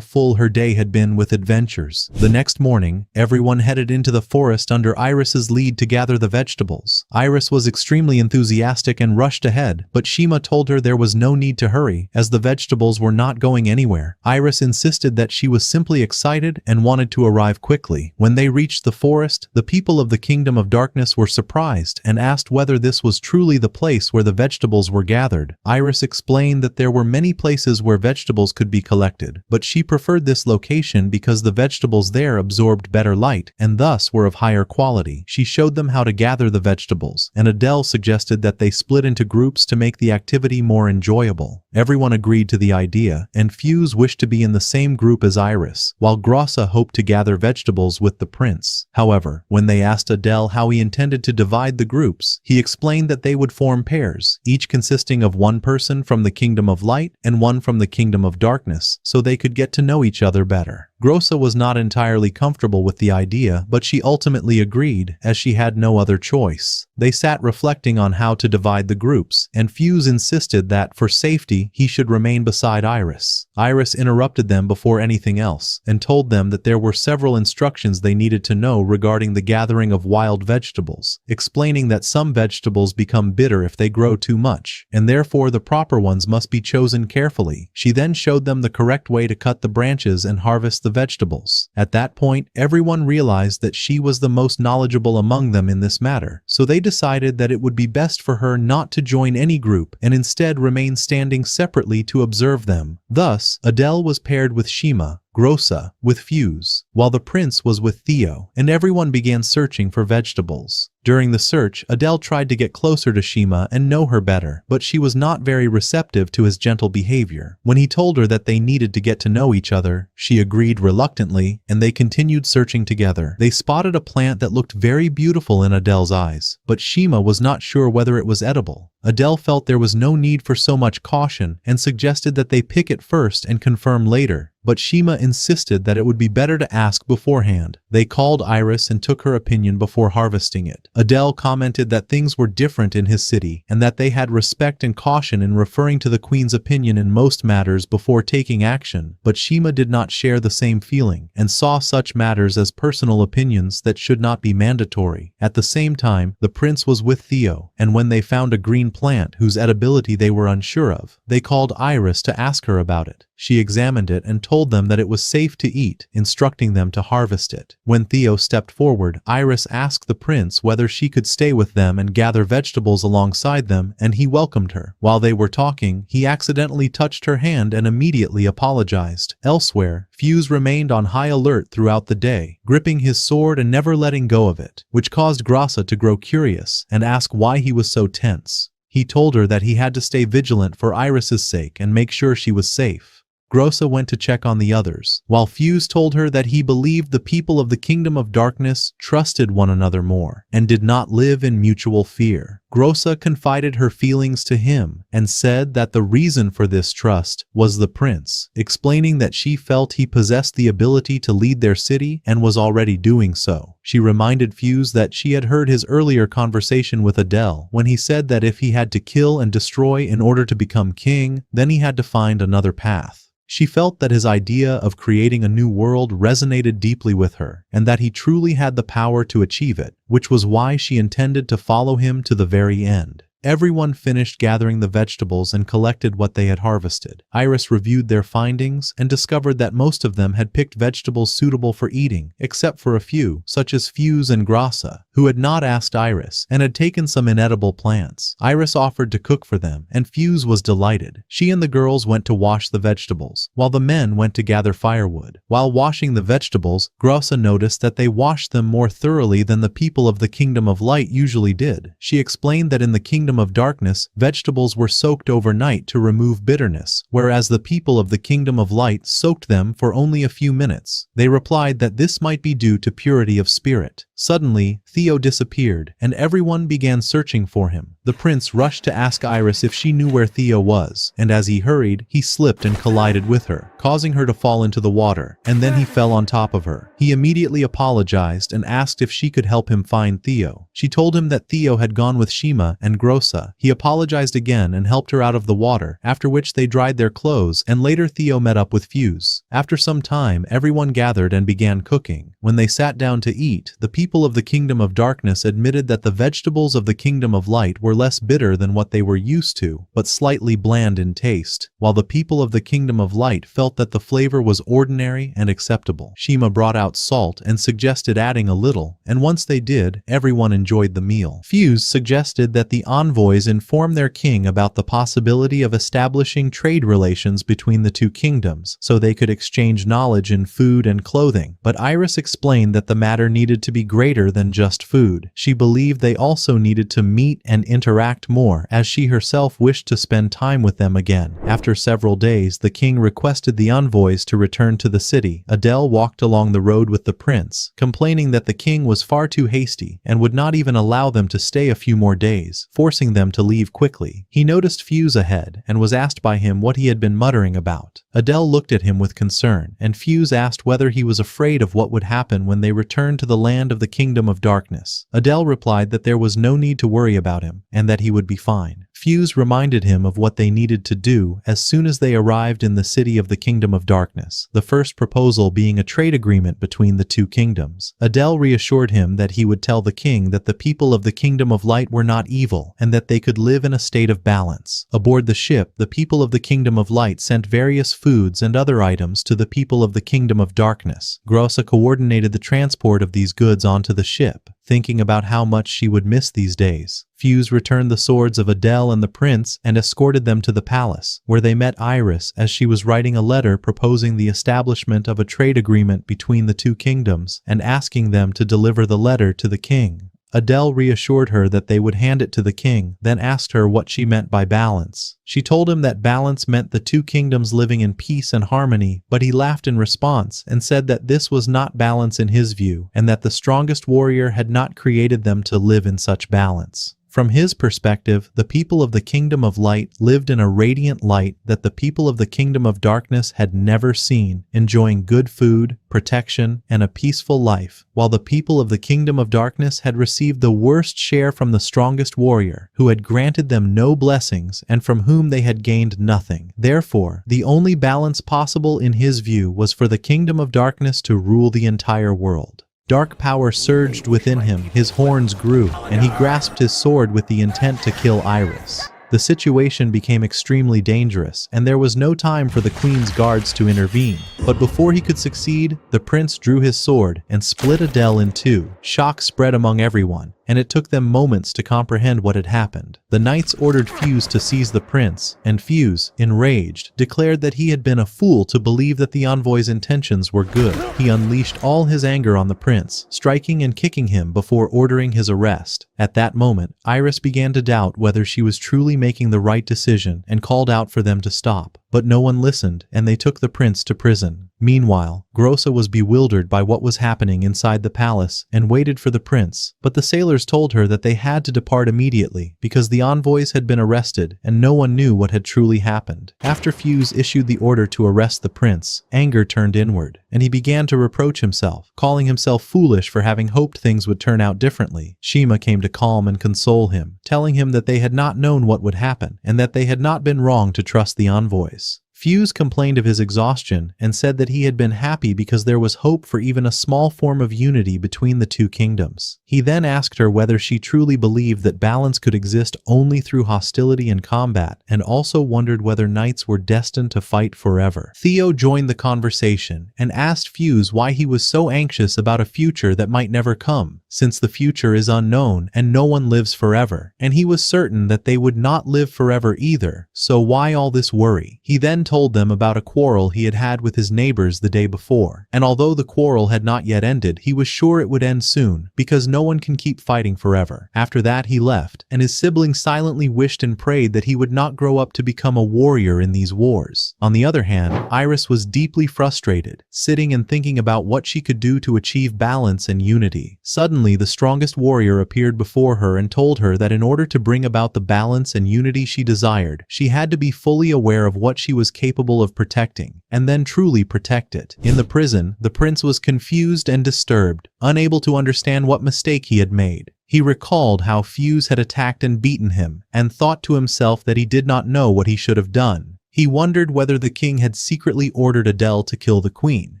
full her day had been with adventures. The next morning, everyone headed into the forest under Iris's lead to gather the vegetables. Iris was extremely enthusiastic and rushed ahead, but Shima told her there was no need to hurry, as the vegetables were not going anywhere. Iris insisted that she was simply excited and wanted to arrive quickly. When they reached the forest, the people of the Kingdom of Darkness were surprised and asked whether this was truly the place where the vegetables were gathered. Iris explained that there were many places where vegetables could be collected, but she preferred this location because the vegetables there absorbed better light and thus were of higher quality. She showed them how to gather the vegetables, and Adele suggested that they split into groups to make the activity more enjoyable. Everyone agreed to the idea, and Fuse wished to be in the same group as Iris, while Grossa hoped to gather vegetables with the prince. However, when they asked Adele how he intended to divide the groups, he explained that they would form pairs, each consisting of one person from the Kingdom of Light and one from the Kingdom of Darkness, so they could get to know each other better. Grossa was not entirely comfortable with the idea, but she ultimately agreed, as she had no other choice. They sat reflecting on how to divide the groups, and Fuse insisted that, for safety, he should remain beside Iris. Iris interrupted them before anything else, and told them that there were several instructions they needed to know regarding the gathering of wild vegetables, explaining that some vegetables become bitter if they grow too much, and therefore the proper ones must be chosen carefully. She then showed them the correct way to cut the branches and harvest the vegetables. At that point, everyone realized that she was the most knowledgeable among them in this matter, so they decided that it would be best for her not to join any group and instead remain standing separately to observe them. Thus, Adele was paired with Shima, Grossa with Fuse, while the prince was with Theo, and everyone began searching for vegetables. During the search, Adele tried to get closer to Shima and know her better, but she was not very receptive to his gentle behavior. When he told her that they needed to get to know each other, she agreed reluctantly, and they continued searching together. They spotted a plant that looked very beautiful in Adele's eyes, but Shima was not sure whether it was edible. Adele felt there was no need for so much caution and suggested that they pick it first and confirm later, but Shima insisted that it would be better to ask beforehand. They called Iris and took her opinion before harvesting it. Adele commented that things were different in his city and that they had respect and caution in referring to the queen's opinion in most matters before taking action, but Shima did not share the same feeling and saw such matters as personal opinions that should not be mandatory. At the same time, the prince was with Theo, and when they found a green plant whose edibility they were unsure of, they called Iris to ask her about it. She examined it and told them that it was safe to eat, instructing them to harvest it. When Theo stepped forward, Iris asked the prince whether she could stay with them and gather vegetables alongside them, and he welcomed her. While they were talking, he accidentally touched her hand and immediately apologized. Elsewhere, Fuse remained on high alert throughout the day, gripping his sword and never letting go of it, which caused Grossa to grow curious and ask why he was so tense. He told her that he had to stay vigilant for Iris's sake and make sure she was safe. Grossa went to check on the others, while Fuse told her that he believed the people of the Kingdom of Darkness trusted one another more and did not live in mutual fear. Grossa confided her feelings to him and said that the reason for this trust was the prince, explaining that she felt he possessed the ability to lead their city and was already doing so. She reminded Fuse that she had heard his earlier conversation with Adele when he said that if he had to kill and destroy in order to become king, then he had to find another path. She felt that his idea of creating a new world resonated deeply with her, and that he truly had the power to achieve it, which was why she intended to follow him to the very end. Everyone finished gathering the vegetables and collected what they had harvested. Iris reviewed their findings and discovered that most of them had picked vegetables suitable for eating, except for a few, such as Fuse and Grossa, who had not asked Iris and had taken some inedible plants. Iris offered to cook for them, and Fuse was delighted. She and the girls went to wash the vegetables, while the men went to gather firewood. While washing the vegetables, Grossa noticed that they washed them more thoroughly than the people of the Kingdom of Light usually did. She explained that in the Kingdom of Darkness, vegetables were soaked overnight to remove bitterness, whereas the people of the Kingdom of Light soaked them for only a few minutes. They replied that this might be due to purity of spirit. Suddenly, Theo disappeared, and everyone began searching for him. The prince rushed to ask Iris if she knew where Theo was, and as he hurried, he slipped and collided with her, causing her to fall into the water, and then he fell on top of her. He immediately apologized and asked if she could help him find Theo. She told him that Theo had gone with Shima and Grossa. He apologized again and helped her out of the water, after which they dried their clothes, and later Theo met up with Fuse. After some time, everyone gathered and began cooking. When they sat down to eat, the people of the Kingdom of Darkness admitted that the vegetables of the Kingdom of Light were less bitter than what they were used to, but slightly bland in taste, while the people of the Kingdom of Light felt that the flavor was ordinary and acceptable. Shima brought out salt and suggested adding a little, and once they did, everyone enjoyed the meal. Fuse suggested that the envoys inform their king about the possibility of establishing trade relations between the two kingdoms so they could exchange knowledge in food and clothing, but Iris explained that the matter needed to be greater than just food. She believed they also needed to meet and interact more, as she herself wished to spend time with them again. After several days, the king requested the envoys to return to the city. Adele walked along the road with the prince, complaining that the king was far too hasty and would not even allow them to stay a few more days, forcing them to leave quickly. He noticed Fuse ahead and was asked by him what he had been muttering about. Adele looked at him with concern, and Fuse asked whether he was afraid of what would happen when they returned to the land of the Kingdom of Darkness. Adele replied that there was no need to worry about him, and that he would be fine. Fuse reminded him of what they needed to do as soon as they arrived in the city of the Kingdom of Darkness, the first proposal being a trade agreement between the two kingdoms. Adele reassured him that he would tell the king that the people of the Kingdom of Light were not evil, and that they could live in a state of balance. Aboard the ship, the people of the Kingdom of Light sent various foods and other items to the people of the Kingdom of Darkness. Grossa coordinated the transport of these goods onto the ship, thinking about how much she would miss these days. Fuse returned the swords of Adele and the prince and escorted them to the palace, where they met Iris as she was writing a letter proposing the establishment of a trade agreement between the two kingdoms and asking them to deliver the letter to the king. Adele reassured her that they would hand it to the king, then asked her what she meant by balance. She told him that balance meant the two kingdoms living in peace and harmony, but he laughed in response and said that this was not balance in his view, and that the strongest warrior had not created them to live in such balance. From his perspective, the people of the Kingdom of Light lived in a radiant light that the people of the Kingdom of Darkness had never seen, enjoying good food, protection, and a peaceful life, while the people of the Kingdom of Darkness had received the worst share from the strongest warrior, who had granted them no blessings and from whom they had gained nothing. Therefore, the only balance possible in his view was for the Kingdom of Darkness to rule the entire world. Dark power surged within him, his horns grew, and he grasped his sword with the intent to kill Iris. The situation became extremely dangerous, and there was no time for the queen's guards to intervene. But before he could succeed, the prince drew his sword and split Adele in two. Shock spread among everyone, and it took them moments to comprehend what had happened. The knights ordered Fuse to seize the prince, and Fuse, enraged, declared that he had been a fool to believe that the envoy's intentions were good. He unleashed all his anger on the prince, striking and kicking him before ordering his arrest. At that moment, Iris began to doubt whether she was truly making the right decision and called out for them to stop. But no one listened, and they took the prince to prison. Meanwhile, Grossa was bewildered by what was happening inside the palace and waited for the prince, but the sailors told her that they had to depart immediately because the envoys had been arrested and no one knew what had truly happened. After Fuse issued the order to arrest the prince, anger turned inward, and he began to reproach himself, calling himself foolish for having hoped things would turn out differently. Shima came to calm and console him, telling him that they had not known what would happen and that they had not been wrong to trust the envoys. Fuse complained of his exhaustion and said that he had been happy because there was hope for even a small form of unity between the two kingdoms. He then asked her whether she truly believed that balance could exist only through hostility and combat, and also wondered whether knights were destined to fight forever. Theo joined the conversation and asked Fuse why he was so anxious about a future that might never come, since the future is unknown and no one lives forever, and he was certain that they would not live forever either, so why all this worry? He then told them about a quarrel he had had with his neighbors the day before, and although the quarrel had not yet ended, he was sure it would end soon, because no one can keep fighting forever. After that he left, and his siblings silently wished and prayed that he would not grow up to become a warrior in these wars. On the other hand, Iris was deeply frustrated, sitting and thinking about what she could do to achieve balance and unity. Suddenly, the strongest warrior appeared before her and told her that in order to bring about the balance and unity she desired, she had to be fully aware of what she was capable of protecting, and then truly protect it. In the prison, the prince was confused and disturbed, unable to understand what mistake he had made. He recalled how Fuse had attacked and beaten him, and thought to himself that he did not know what he should have done. He wondered whether the king had secretly ordered Adele to kill the queen,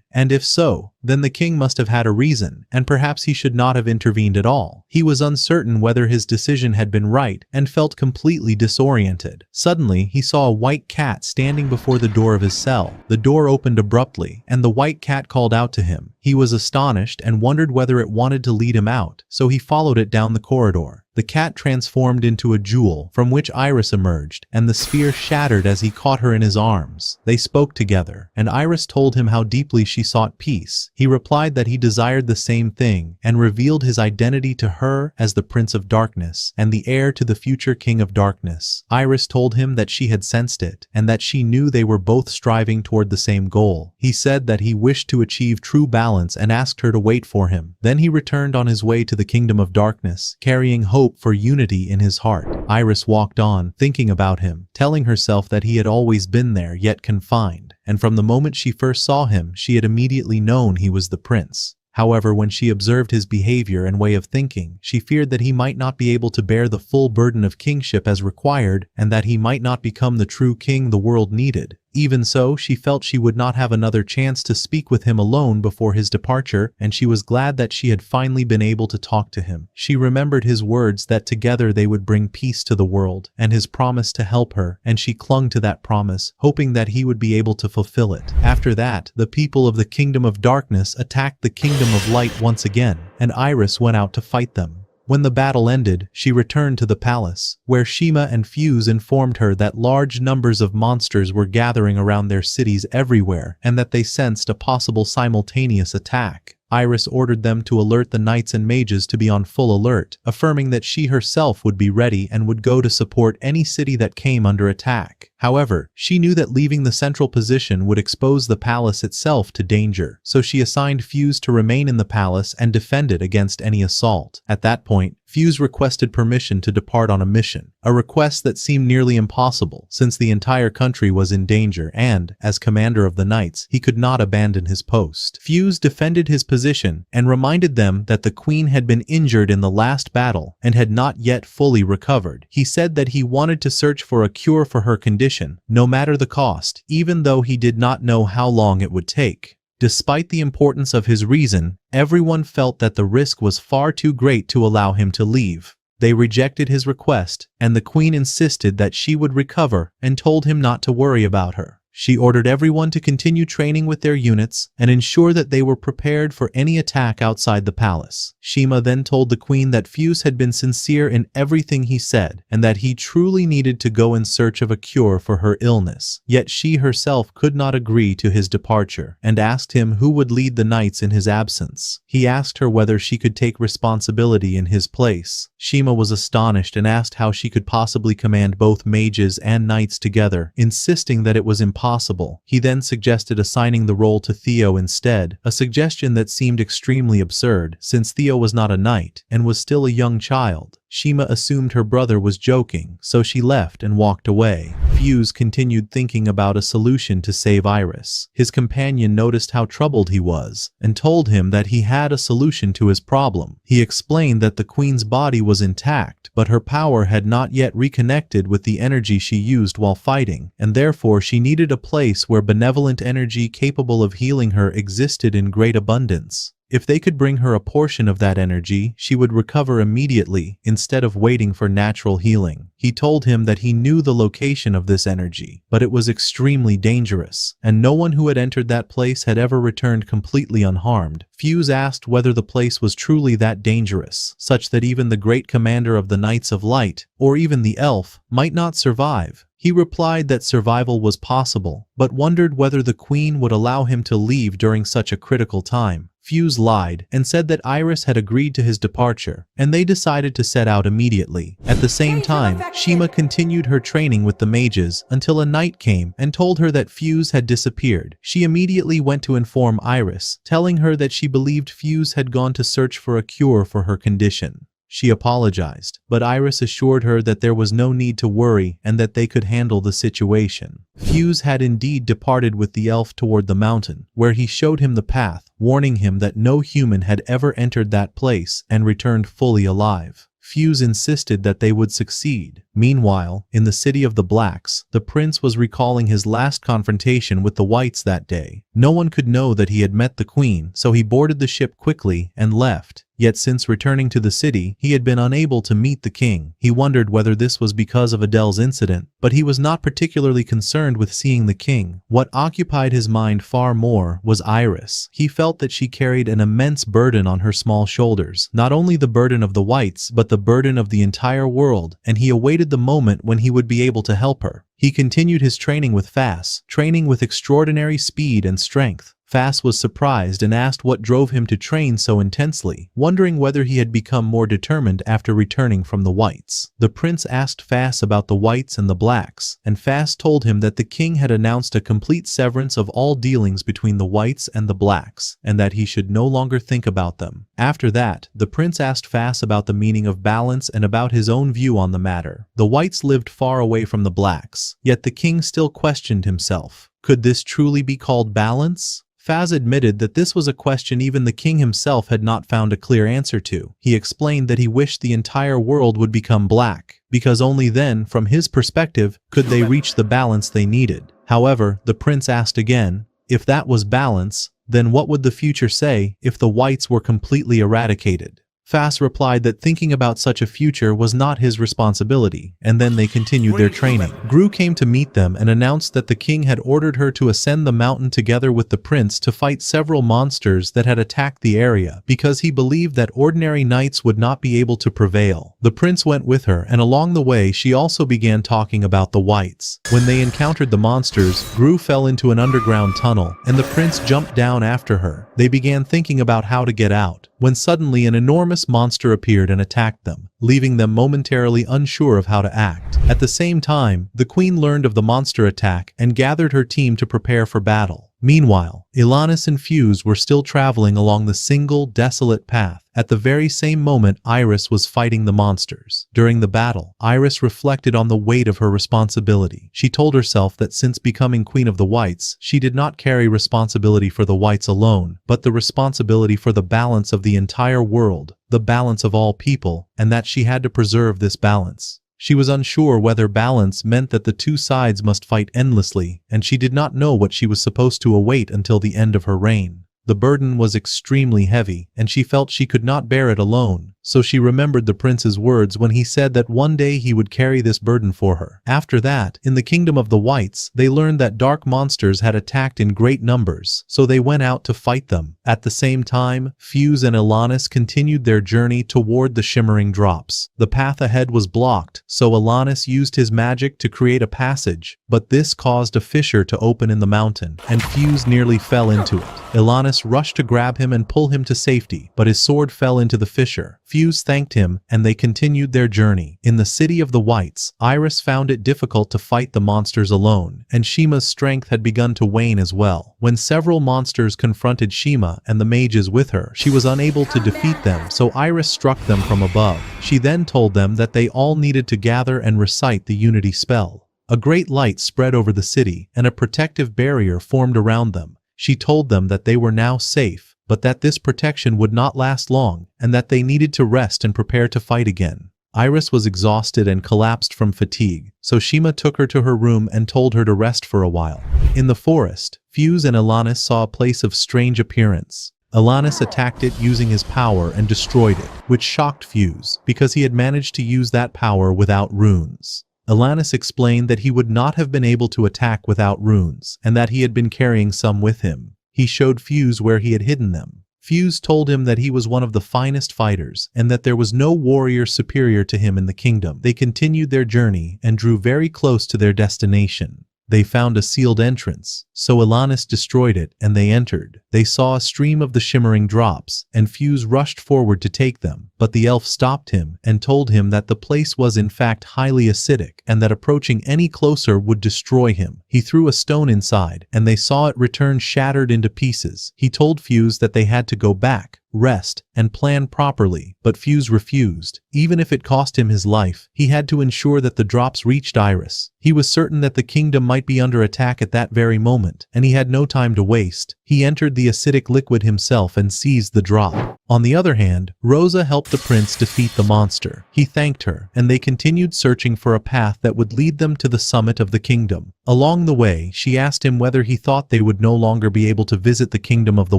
and if so, then the king must have had a reason, and perhaps he should not have intervened at all. He was uncertain whether his decision had been right and felt completely disoriented. Suddenly, he saw a white cat standing before the door of his cell. The door opened abruptly, and the white cat called out to him. He was astonished and wondered whether it wanted to lead him out, so he followed it down the corridor. The cat transformed into a jewel, from which Iris emerged, and the sphere shattered as he caught her in his arms. They spoke together, and Iris told him how deeply she sought peace. He replied that he desired the same thing, and revealed his identity to her as the Prince of Darkness, and the heir to the future King of Darkness. Iris told him that she had sensed it, and that she knew they were both striving toward the same goal. He said that he wished to achieve true balance and asked her to wait for him. Then he returned on his way to the Kingdom of Darkness, carrying hope for unity in his heart. Iris walked on, thinking about him, telling herself that he had always been there yet confined, and from the moment she first saw him, she had immediately known he was the prince. However, when she observed his behavior and way of thinking, she feared that he might not be able to bear the full burden of kingship as required, and that he might not become the true king the world needed. Even so, she felt she would not have another chance to speak with him alone before his departure, and she was glad that she had finally been able to talk to him. She remembered his words that together they would bring peace to the world, and his promise to help her, and she clung to that promise, hoping that he would be able to fulfill it. After that, the people of the Kingdom of Darkness attacked the Kingdom of Light once again, and Iris went out to fight them. When the battle ended, she returned to the palace, where Shima and Fuse informed her that large numbers of monsters were gathering around their cities everywhere, and that they sensed a possible simultaneous attack. Iris ordered them to alert the knights and mages to be on full alert, affirming that she herself would be ready and would go to support any city that came under attack. However, she knew that leaving the central position would expose the palace itself to danger, so she assigned Fuse to remain in the palace and defend it against any assault. At that point, Fuse requested permission to depart on a mission, a request that seemed nearly impossible since the entire country was in danger and, as commander of the knights, he could not abandon his post. Fuse defended his position and reminded them that the queen had been injured in the last battle and had not yet fully recovered. He said that he wanted to search for a cure for her condition, no matter the cost, even though he did not know how long it would take. Despite the importance of his reason, everyone felt that the risk was far too great to allow him to leave. They rejected his request, and the queen insisted that she would recover and told him not to worry about her. She ordered everyone to continue training with their units and ensure that they were prepared for any attack outside the palace. Shima then told the queen that Fuse had been sincere in everything he said and that he truly needed to go in search of a cure for her illness. Yet she herself could not agree to his departure and asked him who would lead the knights in his absence. He asked her whether she could take responsibility in his place. Shima was astonished and asked how she could possibly command both mages and knights together, insisting that it was impossible. He then suggested assigning the role to Theo instead, a suggestion that seemed extremely absurd since Theo was not a knight and was still a young child. Shima assumed her brother was joking, so she left and walked away. Fuse continued thinking about a solution to save Iris. His companion noticed how troubled he was and told him that he had a solution to his problem. He explained that the queen's body was intact, but her power had not yet reconnected with the energy she used while fighting, and therefore she needed a place where benevolent energy capable of healing her existed in great abundance. If they could bring her a portion of that energy, she would recover immediately instead of waiting for natural healing. He told him that he knew the location of this energy, but it was extremely dangerous, and no one who had entered that place had ever returned completely unharmed. Fuse asked whether the place was truly that dangerous, such that even the great commander of the Knights of Light, or even the elf, might not survive. He replied that survival was possible, but wondered whether the queen would allow him to leave during such a critical time. Fuse lied and said that Iris had agreed to his departure, and they decided to set out immediately. At the same time, Shima continued her training with the mages until a knight came and told her that Fuse had disappeared. She immediately went to inform Iris, telling her that she believed Fuse had gone to search for a cure for her condition. She apologized, but Iris assured her that there was no need to worry and that they could handle the situation. Fuse had indeed departed with the elf toward the mountain, where he showed him the path, warning him that no human had ever entered that place and returned fully alive. Fuse insisted that they would succeed. Meanwhile, in the city of the Blacks, the prince was recalling his last confrontation with the Whites that day. No one could know that he had met the queen, so he boarded the ship quickly and left. Yet since returning to the city, he had been unable to meet the king. He wondered whether this was because of Adele's incident, but he was not particularly concerned with seeing the king. What occupied his mind far more was Iris. He felt that she carried an immense burden on her small shoulders, not only the burden of the Whites, but the burden of the entire world, and he awaited the moment when he would be able to help her. He continued his training with Fass, training with extraordinary speed and strength. Fass was surprised and asked what drove him to train so intensely, wondering whether he had become more determined after returning from the Whites. The prince asked Fass about the Whites and the Blacks, and Fass told him that the king had announced a complete severance of all dealings between the Whites and the Blacks, and that he should no longer think about them. After that, the prince asked Fass about the meaning of balance and about his own view on the matter. The Whites lived far away from the Blacks, yet the king still questioned himself. Could this truly be called balance? Fass admitted that this was a question even the king himself had not found a clear answer to. He explained that he wished the entire world would become black, because only then, from his perspective, could they reach the balance they needed. However, the prince asked again, if that was balance, then what would the future say if the Whites were completely eradicated? Fass replied that thinking about such a future was not his responsibility, and then they continued their training. Gru came to meet them and announced that the king had ordered her to ascend the mountain together with the prince to fight several monsters that had attacked the area, because he believed that ordinary knights would not be able to prevail. The prince went with her, and along the way she also began talking about the Whites. When they encountered the monsters, Gru fell into an underground tunnel, and the prince jumped down after her. They began thinking about how to get out, when suddenly an enormous monster appeared and attacked them, leaving them momentarily unsure of how to act. At the same time, the queen learned of the monster attack and gathered her team to prepare for battle. Meanwhile, Ilanis and Fuse were still traveling along the single, desolate path. At the very same moment, Iris was fighting the monsters. During the battle, Iris reflected on the weight of her responsibility. She told herself that since becoming Queen of the Whites, she did not carry responsibility for the Whites alone, but the responsibility for the balance of the entire world, the balance of all people, and that she had to preserve this balance. She was unsure whether balance meant that the two sides must fight endlessly, and she did not know what she was supposed to await until the end of her reign. The burden was extremely heavy, and she felt she could not bear it alone, so she remembered the prince's words when he said that one day he would carry this burden for her. After that, in the kingdom of the whites, they learned that dark monsters had attacked in great numbers, so they went out to fight them. At the same time, Fuse and Alanis continued their journey toward the shimmering drops. The path ahead was blocked, so Alanis used his magic to create a passage, but this caused a fissure to open in the mountain, and Fuse nearly fell into it. Alanis rushed to grab him and pull him to safety, but his sword fell into the fissure. Fuse thanked him, and they continued their journey. In the city of the whites, Iris found it difficult to fight the monsters alone, and Shima's strength had begun to wane as well. When several monsters confronted Shima and the mages with her, she was unable to defeat them, so Iris struck them from above. She then told them that they all needed to gather and recite the unity spell. A great light spread over the city, and a protective barrier formed around them. She told them that they were now safe, but that this protection would not last long, and that they needed to rest and prepare to fight again. Iris was exhausted and collapsed from fatigue, so Shima took her to her room and told her to rest for a while. In the forest, Fuse and Alanis saw a place of strange appearance. Alanis attacked it using his power and destroyed it, which shocked Fuse, because he had managed to use that power without runes. Alanis explained that he would not have been able to attack without runes, and that he had been carrying some with him. He showed Fuse where he had hidden them. Fuse told him that he was one of the finest fighters, and that there was no warrior superior to him in the kingdom. They continued their journey and drew very close to their destination. They found a sealed entrance, so Alanis destroyed it and they entered. They saw a stream of the shimmering drops, and Fuse rushed forward to take them, but the elf stopped him and told him that the place was in fact highly acidic and that approaching any closer would destroy him. He threw a stone inside, and they saw it return shattered into pieces. He told Fuse that they had to go back, rest, and plan properly, but Fuse refused. Even if it cost him his life, he had to ensure that the drops reached Iris. He was certain that the kingdom might be under attack at that very moment, and he had no time to waste. He entered the acidic liquid himself and seized the drop. On the other hand, Rosa helped the prince defeat the monster. He thanked her, and they continued searching for a path that would lead them to the summit of the kingdom. Along the way, she asked him whether he thought they would no longer be able to visit the kingdom of the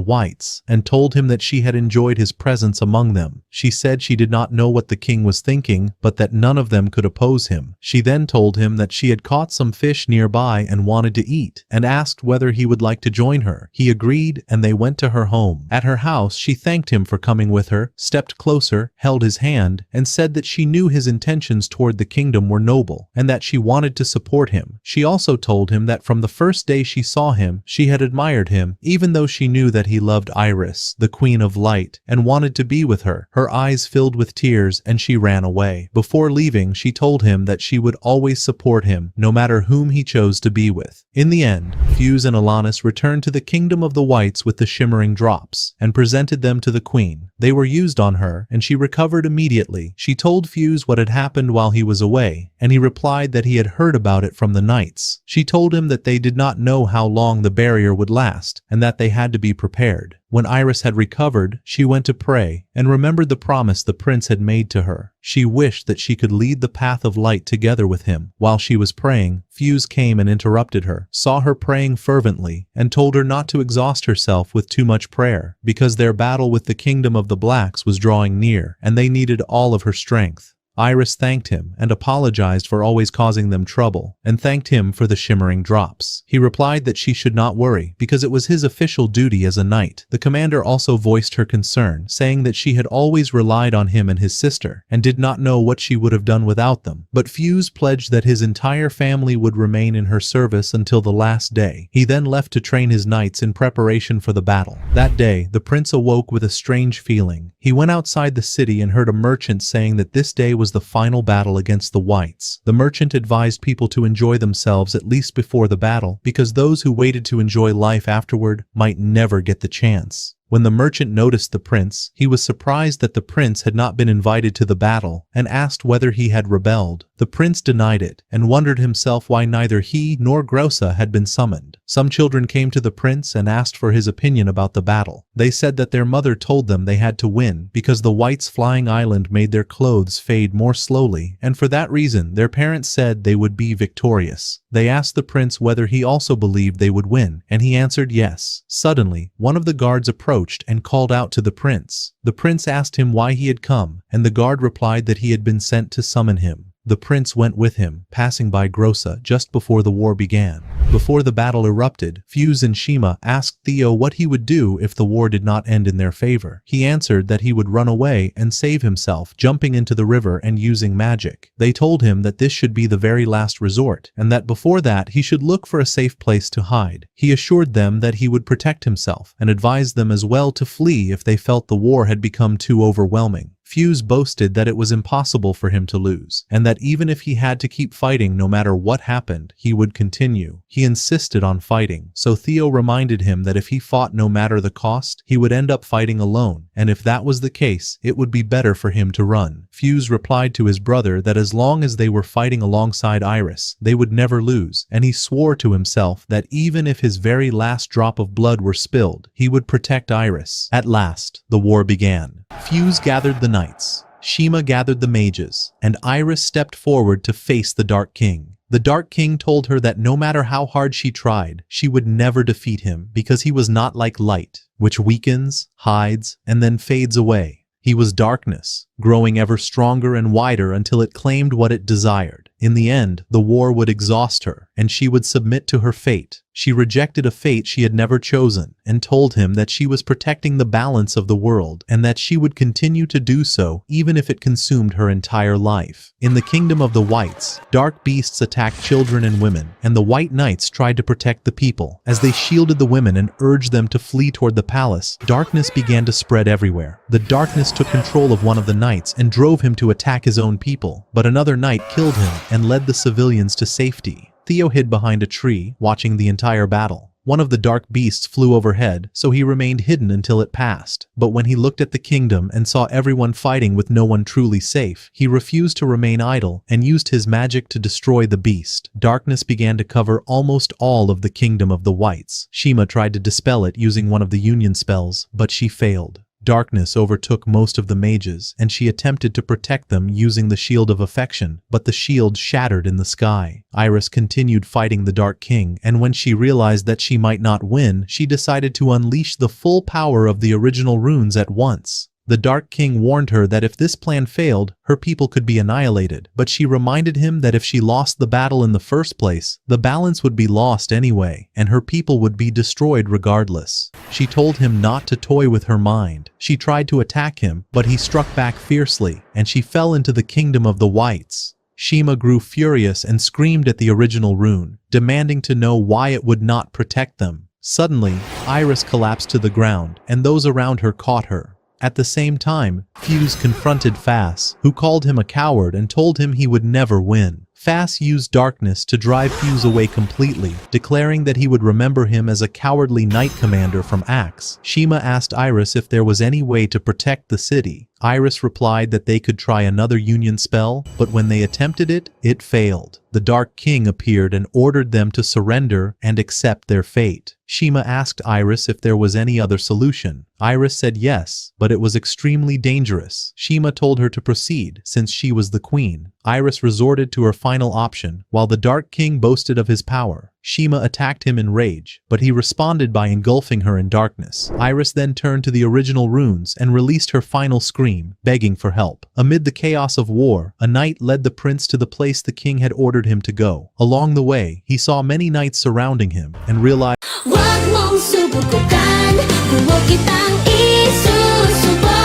whites, and told him that she had enjoyed his presence among them. She said she did not know what the king was thinking, but that none of them could oppose him. She then told him that she had caught some fish nearby and wanted to eat, and asked whether he would like to join her. He agreed, and they went to her home. At her house, she thanked him for coming with her, stepped closer, held his hand, and said that she knew his intentions toward the kingdom were noble, and that she wanted to support him. She also told him that from the first day she saw him, she had admired him, even though she knew that he loved Iris, the Queen of Light, and wanted to be with her. Her eyes filled with tears, and she ran away. Before leaving, she told him that she would always support him, no matter whom he chose to be with. In the end, Fuse and Alanis returned to the kingdom of the whites with the shimmering drops, and presented them to the queen. They were used on her, and she recovered immediately. She told Fuse what had happened while he was away, and he replied that he had heard about it from the knights. She told him that they did not know how long the barrier would last, and that they had to be prepared. When Iris had recovered, she went to pray, and remembered the promise the prince had made to her. She wished that she could lead the path of light together with him. While she was praying, Fuse came and interrupted her, saw her praying fervently, and told her not to exhaust herself with too much prayer, because their battle with the kingdom of the blacks was drawing near, and they needed all of her strength. Iris thanked him and apologized for always causing them trouble, and thanked him for the shimmering drops. He replied that she should not worry, because it was his official duty as a knight. The commander also voiced her concern, saying that she had always relied on him and his sister, and did not know what she would have done without them. But Fuse pledged that his entire family would remain in her service until the last day. He then left to train his knights in preparation for the battle. That day, the prince awoke with a strange feeling. He went outside the city and heard a merchant saying that this day was the final battle against the whites. The merchant advised people to enjoy themselves at least before the battle, because those who waited to enjoy life afterward might never get the chance. When the merchant noticed the prince, he was surprised that the prince had not been invited to the battle, and asked whether he had rebelled. The prince denied it, and wondered himself why neither he nor Grossa had been summoned. Some children came to the prince and asked for his opinion about the battle. They said that their mother told them they had to win, because the whites' flying island made their clothes fade more slowly, and for that reason their parents said they would be victorious. They asked the prince whether he also believed they would win, and he answered yes. Suddenly, one of the guards approached approached and called out to the prince. The prince asked him why he had come, and the guard replied that he had been sent to summon him. The prince went with him, passing by Grossa just before the war began. Before the battle erupted, Fuse and Shima asked Theo what he would do if the war did not end in their favor. He answered that he would run away and save himself, jumping into the river and using magic. They told him that this should be the very last resort, and that before that he should look for a safe place to hide. He assured them that he would protect himself, and advised them as well to flee if they felt the war had become too overwhelming. Fuse boasted that it was impossible for him to lose, and that even if he had to keep fighting no matter what happened, he would continue. He insisted on fighting, so Theo reminded him that if he fought no matter the cost, he would end up fighting alone, and if that was the case, it would be better for him to run. Fuse replied to his brother that as long as they were fighting alongside Iris, they would never lose, and he swore to himself that even if his very last drop of blood were spilled, he would protect Iris. At last, the war began. Fuse gathered the knights, Shima gathered the mages, and Iris stepped forward to face the Dark King. The Dark King told her that no matter how hard she tried, she would never defeat him because he was not like light, which weakens, hides, and then fades away. He was darkness, growing ever stronger and wider until it claimed what it desired. In the end, the war would exhaust her, and she would submit to her fate. She rejected a fate she had never chosen, and told him that she was protecting the balance of the world, and that she would continue to do so even if it consumed her entire life. In the kingdom of the Whites, dark beasts attacked children and women, and the White Knights tried to protect the people. As they shielded the women and urged them to flee toward the palace, darkness began to spread everywhere. The darkness took control of one of the knights and drove him to attack his own people, but another knight killed him and led the civilians to safety. Theo hid behind a tree, watching the entire battle. One of the dark beasts flew overhead, so he remained hidden until it passed. But when he looked at the kingdom and saw everyone fighting with no one truly safe, he refused to remain idle and used his magic to destroy the beast. Darkness began to cover almost all of the kingdom of the Whites. Shima tried to dispel it using one of the union spells, but she failed. Darkness overtook most of the mages, and she attempted to protect them using the Shield of Affection, but the shield shattered in the sky. Iris continued fighting the Dark King, and when she realized that she might not win, she decided to unleash the full power of the original runes at once. The Dark King warned her that if this plan failed, her people could be annihilated, but she reminded him that if she lost the battle in the first place, the balance would be lost anyway, and her people would be destroyed regardless. She told him not to toy with her mind. She tried to attack him, but he struck back fiercely, and she fell into the kingdom of the Whites. Shima grew furious and screamed at the original rune, demanding to know why it would not protect them. Suddenly, Iris collapsed to the ground, and those around her caught her. At the same time, Fuse confronted Fass, who called him a coward and told him he would never win. Fass used darkness to drive Fuse away completely, declaring that he would remember him as a cowardly knight commander from Axe. Shima asked Iris if there was any way to protect the city. Iris replied that they could try another union spell, but when they attempted it, it failed. The Dark King appeared and ordered them to surrender and accept their fate. Shima asked Iris if there was any other solution. Iris said yes, but it was extremely dangerous. Shima told her to proceed, since she was the queen. Iris resorted to her final option, while the Dark King boasted of his power. Shima attacked him in rage, but he responded by engulfing her in darkness. Iris then turned to the original runes and released her final scream, begging for help. Amid the chaos of war, a knight led the prince to the place the king had ordered him to go. Along the way, he saw many knights surrounding him and realized, Huwag mong subukan, huwag kitang isusubo.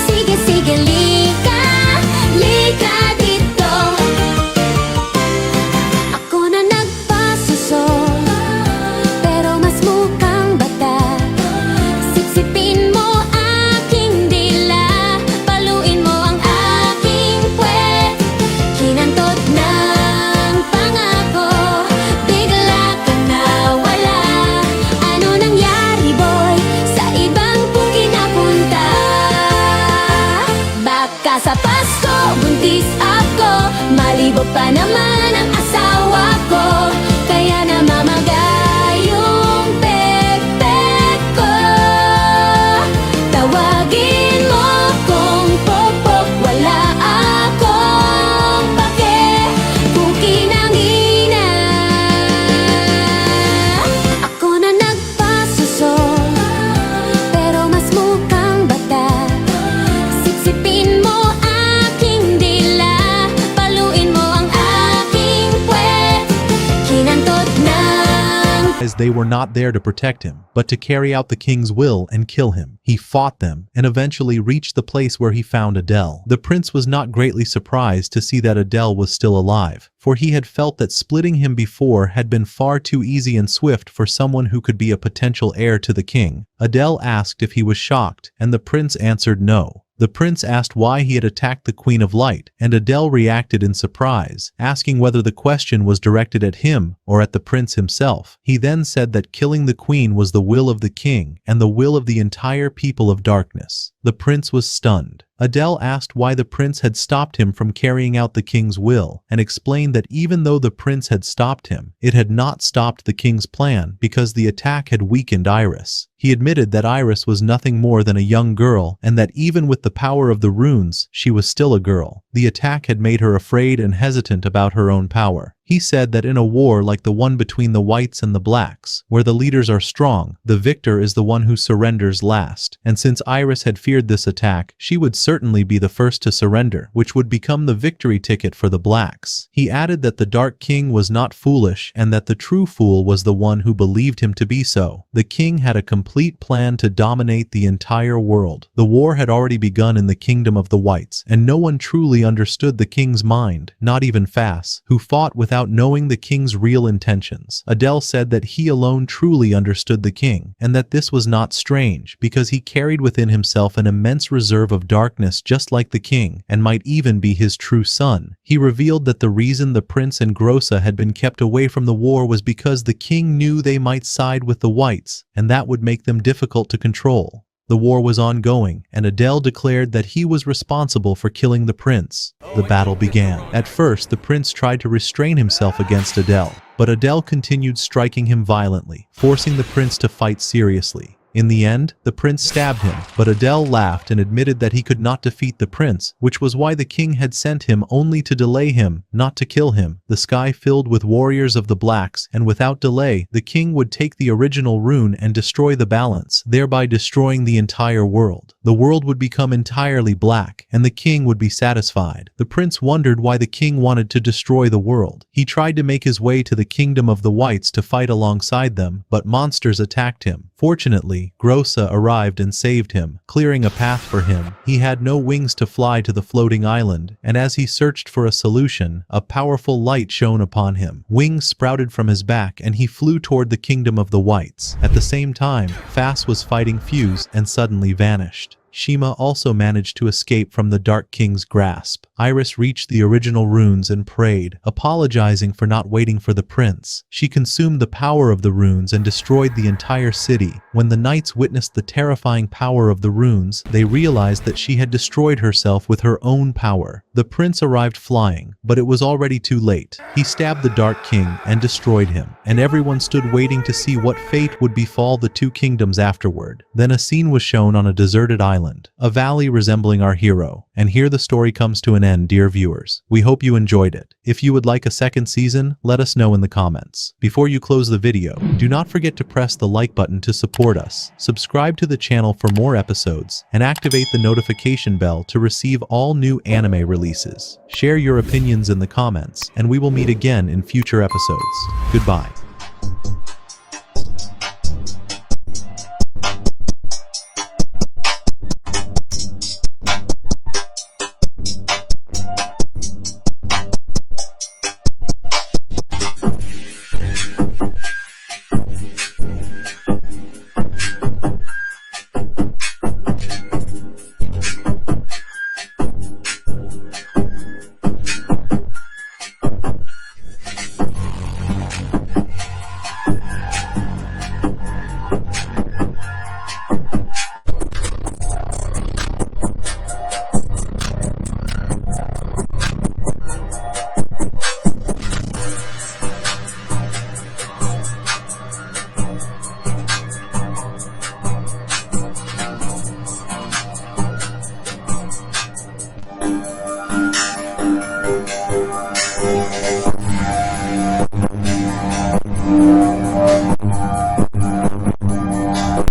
Sige, sige, lika, lika dito. Ako na nagpasuso, pero mas mukhang bata. Sipsipin mo aking dila, paluin mo ang aking puwet. Kinantot ng pangako, bigla ka nawala. Ano nangyari, boy? Sa ibang pong kinapunta. Baka sa Pasko, buntis ako. Malibog pa naman ang asawa ko. Kaya namamagay yung pek-pek ko. Tawagin mo kong pokpok, wala akong pake. Kuki ng ina. Ako na nagpasuso, pero they were not there to protect him, but to carry out the king's will and kill him. He fought them and eventually reached the place where he found Adele. The prince was not greatly surprised to see that Adele was still alive, for he had felt that splitting him before had been far too easy and swift for someone who could be a potential heir to the king. Adele asked if he was shocked, and the prince answered no. The prince asked why he had attacked the Queen of Light, and Adele reacted in surprise, asking whether the question was directed at him or at the prince himself. He then said that killing the queen was the will of the king and the will of the entire people of darkness. The prince was stunned. Adele asked why the prince had stopped him from carrying out the king's will, and explained that even though the prince had stopped him, it had not stopped the king's plan because the attack had weakened Iris. He admitted that Iris was nothing more than a young girl, and that even with the power of the runes, she was still a girl. The attack had made her afraid and hesitant about her own power. He said that in a war like the one between the whites and the blacks, where the leaders are strong, the victor is the one who surrenders last. And since Iris had feared this attack, she would certainly be the first to surrender, which would become the victory ticket for the blacks. He added that the Dark King was not foolish and that the true fool was the one who believed him to be so. The king had a complete plan to dominate the entire world. The war had already begun in the kingdom of the whites, and no one truly understood the king's mind, not even Fass, who fought without knowing the king's real intentions. Adele said that he alone truly understood the king, and that this was not strange because he carried within himself an immense reserve of darkness just like the king, and might even be his true son. He revealed that the reason the prince and Grossa had been kept away from the war was because the king knew they might side with the whites, and that would make them difficult to control. The war was ongoing, and Adele declared that he was responsible for killing the prince. The battle began. At first, the prince tried to restrain himself against Adele, but Adele continued striking him violently, forcing the prince to fight seriously. In the end, the prince stabbed him, but Adele laughed and admitted that he could not defeat the prince, which was why the king had sent him only to delay him, not to kill him. The sky filled with warriors of the blacks, and without delay, the king would take the original rune and destroy the balance, thereby destroying the entire world. The world would become entirely black, and the king would be satisfied. The prince wondered why the king wanted to destroy the world. He tried to make his way to the kingdom of the whites to fight alongside them, but monsters attacked him. Fortunately, Grossa arrived and saved him, clearing a path for him. He had no wings to fly to the floating island, and as he searched for a solution, a powerful light shone upon him. Wings sprouted from his back and he flew toward the kingdom of the whites. At the same time, Fass was fighting Fuse and suddenly vanished. Shima also managed to escape from the Dark King's grasp. Iris reached the original runes and prayed, apologizing for not waiting for the prince. She consumed the power of the runes and destroyed the entire city. When the knights witnessed the terrifying power of the runes, they realized that she had destroyed herself with her own power. The prince arrived flying, but it was already too late. He stabbed the Dark King and destroyed him, and everyone stood waiting to see what fate would befall the two kingdoms afterward. Then a scene was shown on a deserted island, a valley resembling our hero. And here the story comes to an end, dear viewers. We hope you enjoyed it. If you would like a second season, let us know in the comments. Before you close the video, do not forget to press the like button to support us, subscribe to the channel for more episodes, and activate the notification bell to receive all new anime releases. Share your opinions in the comments, and we will meet again in future episodes. Goodbye.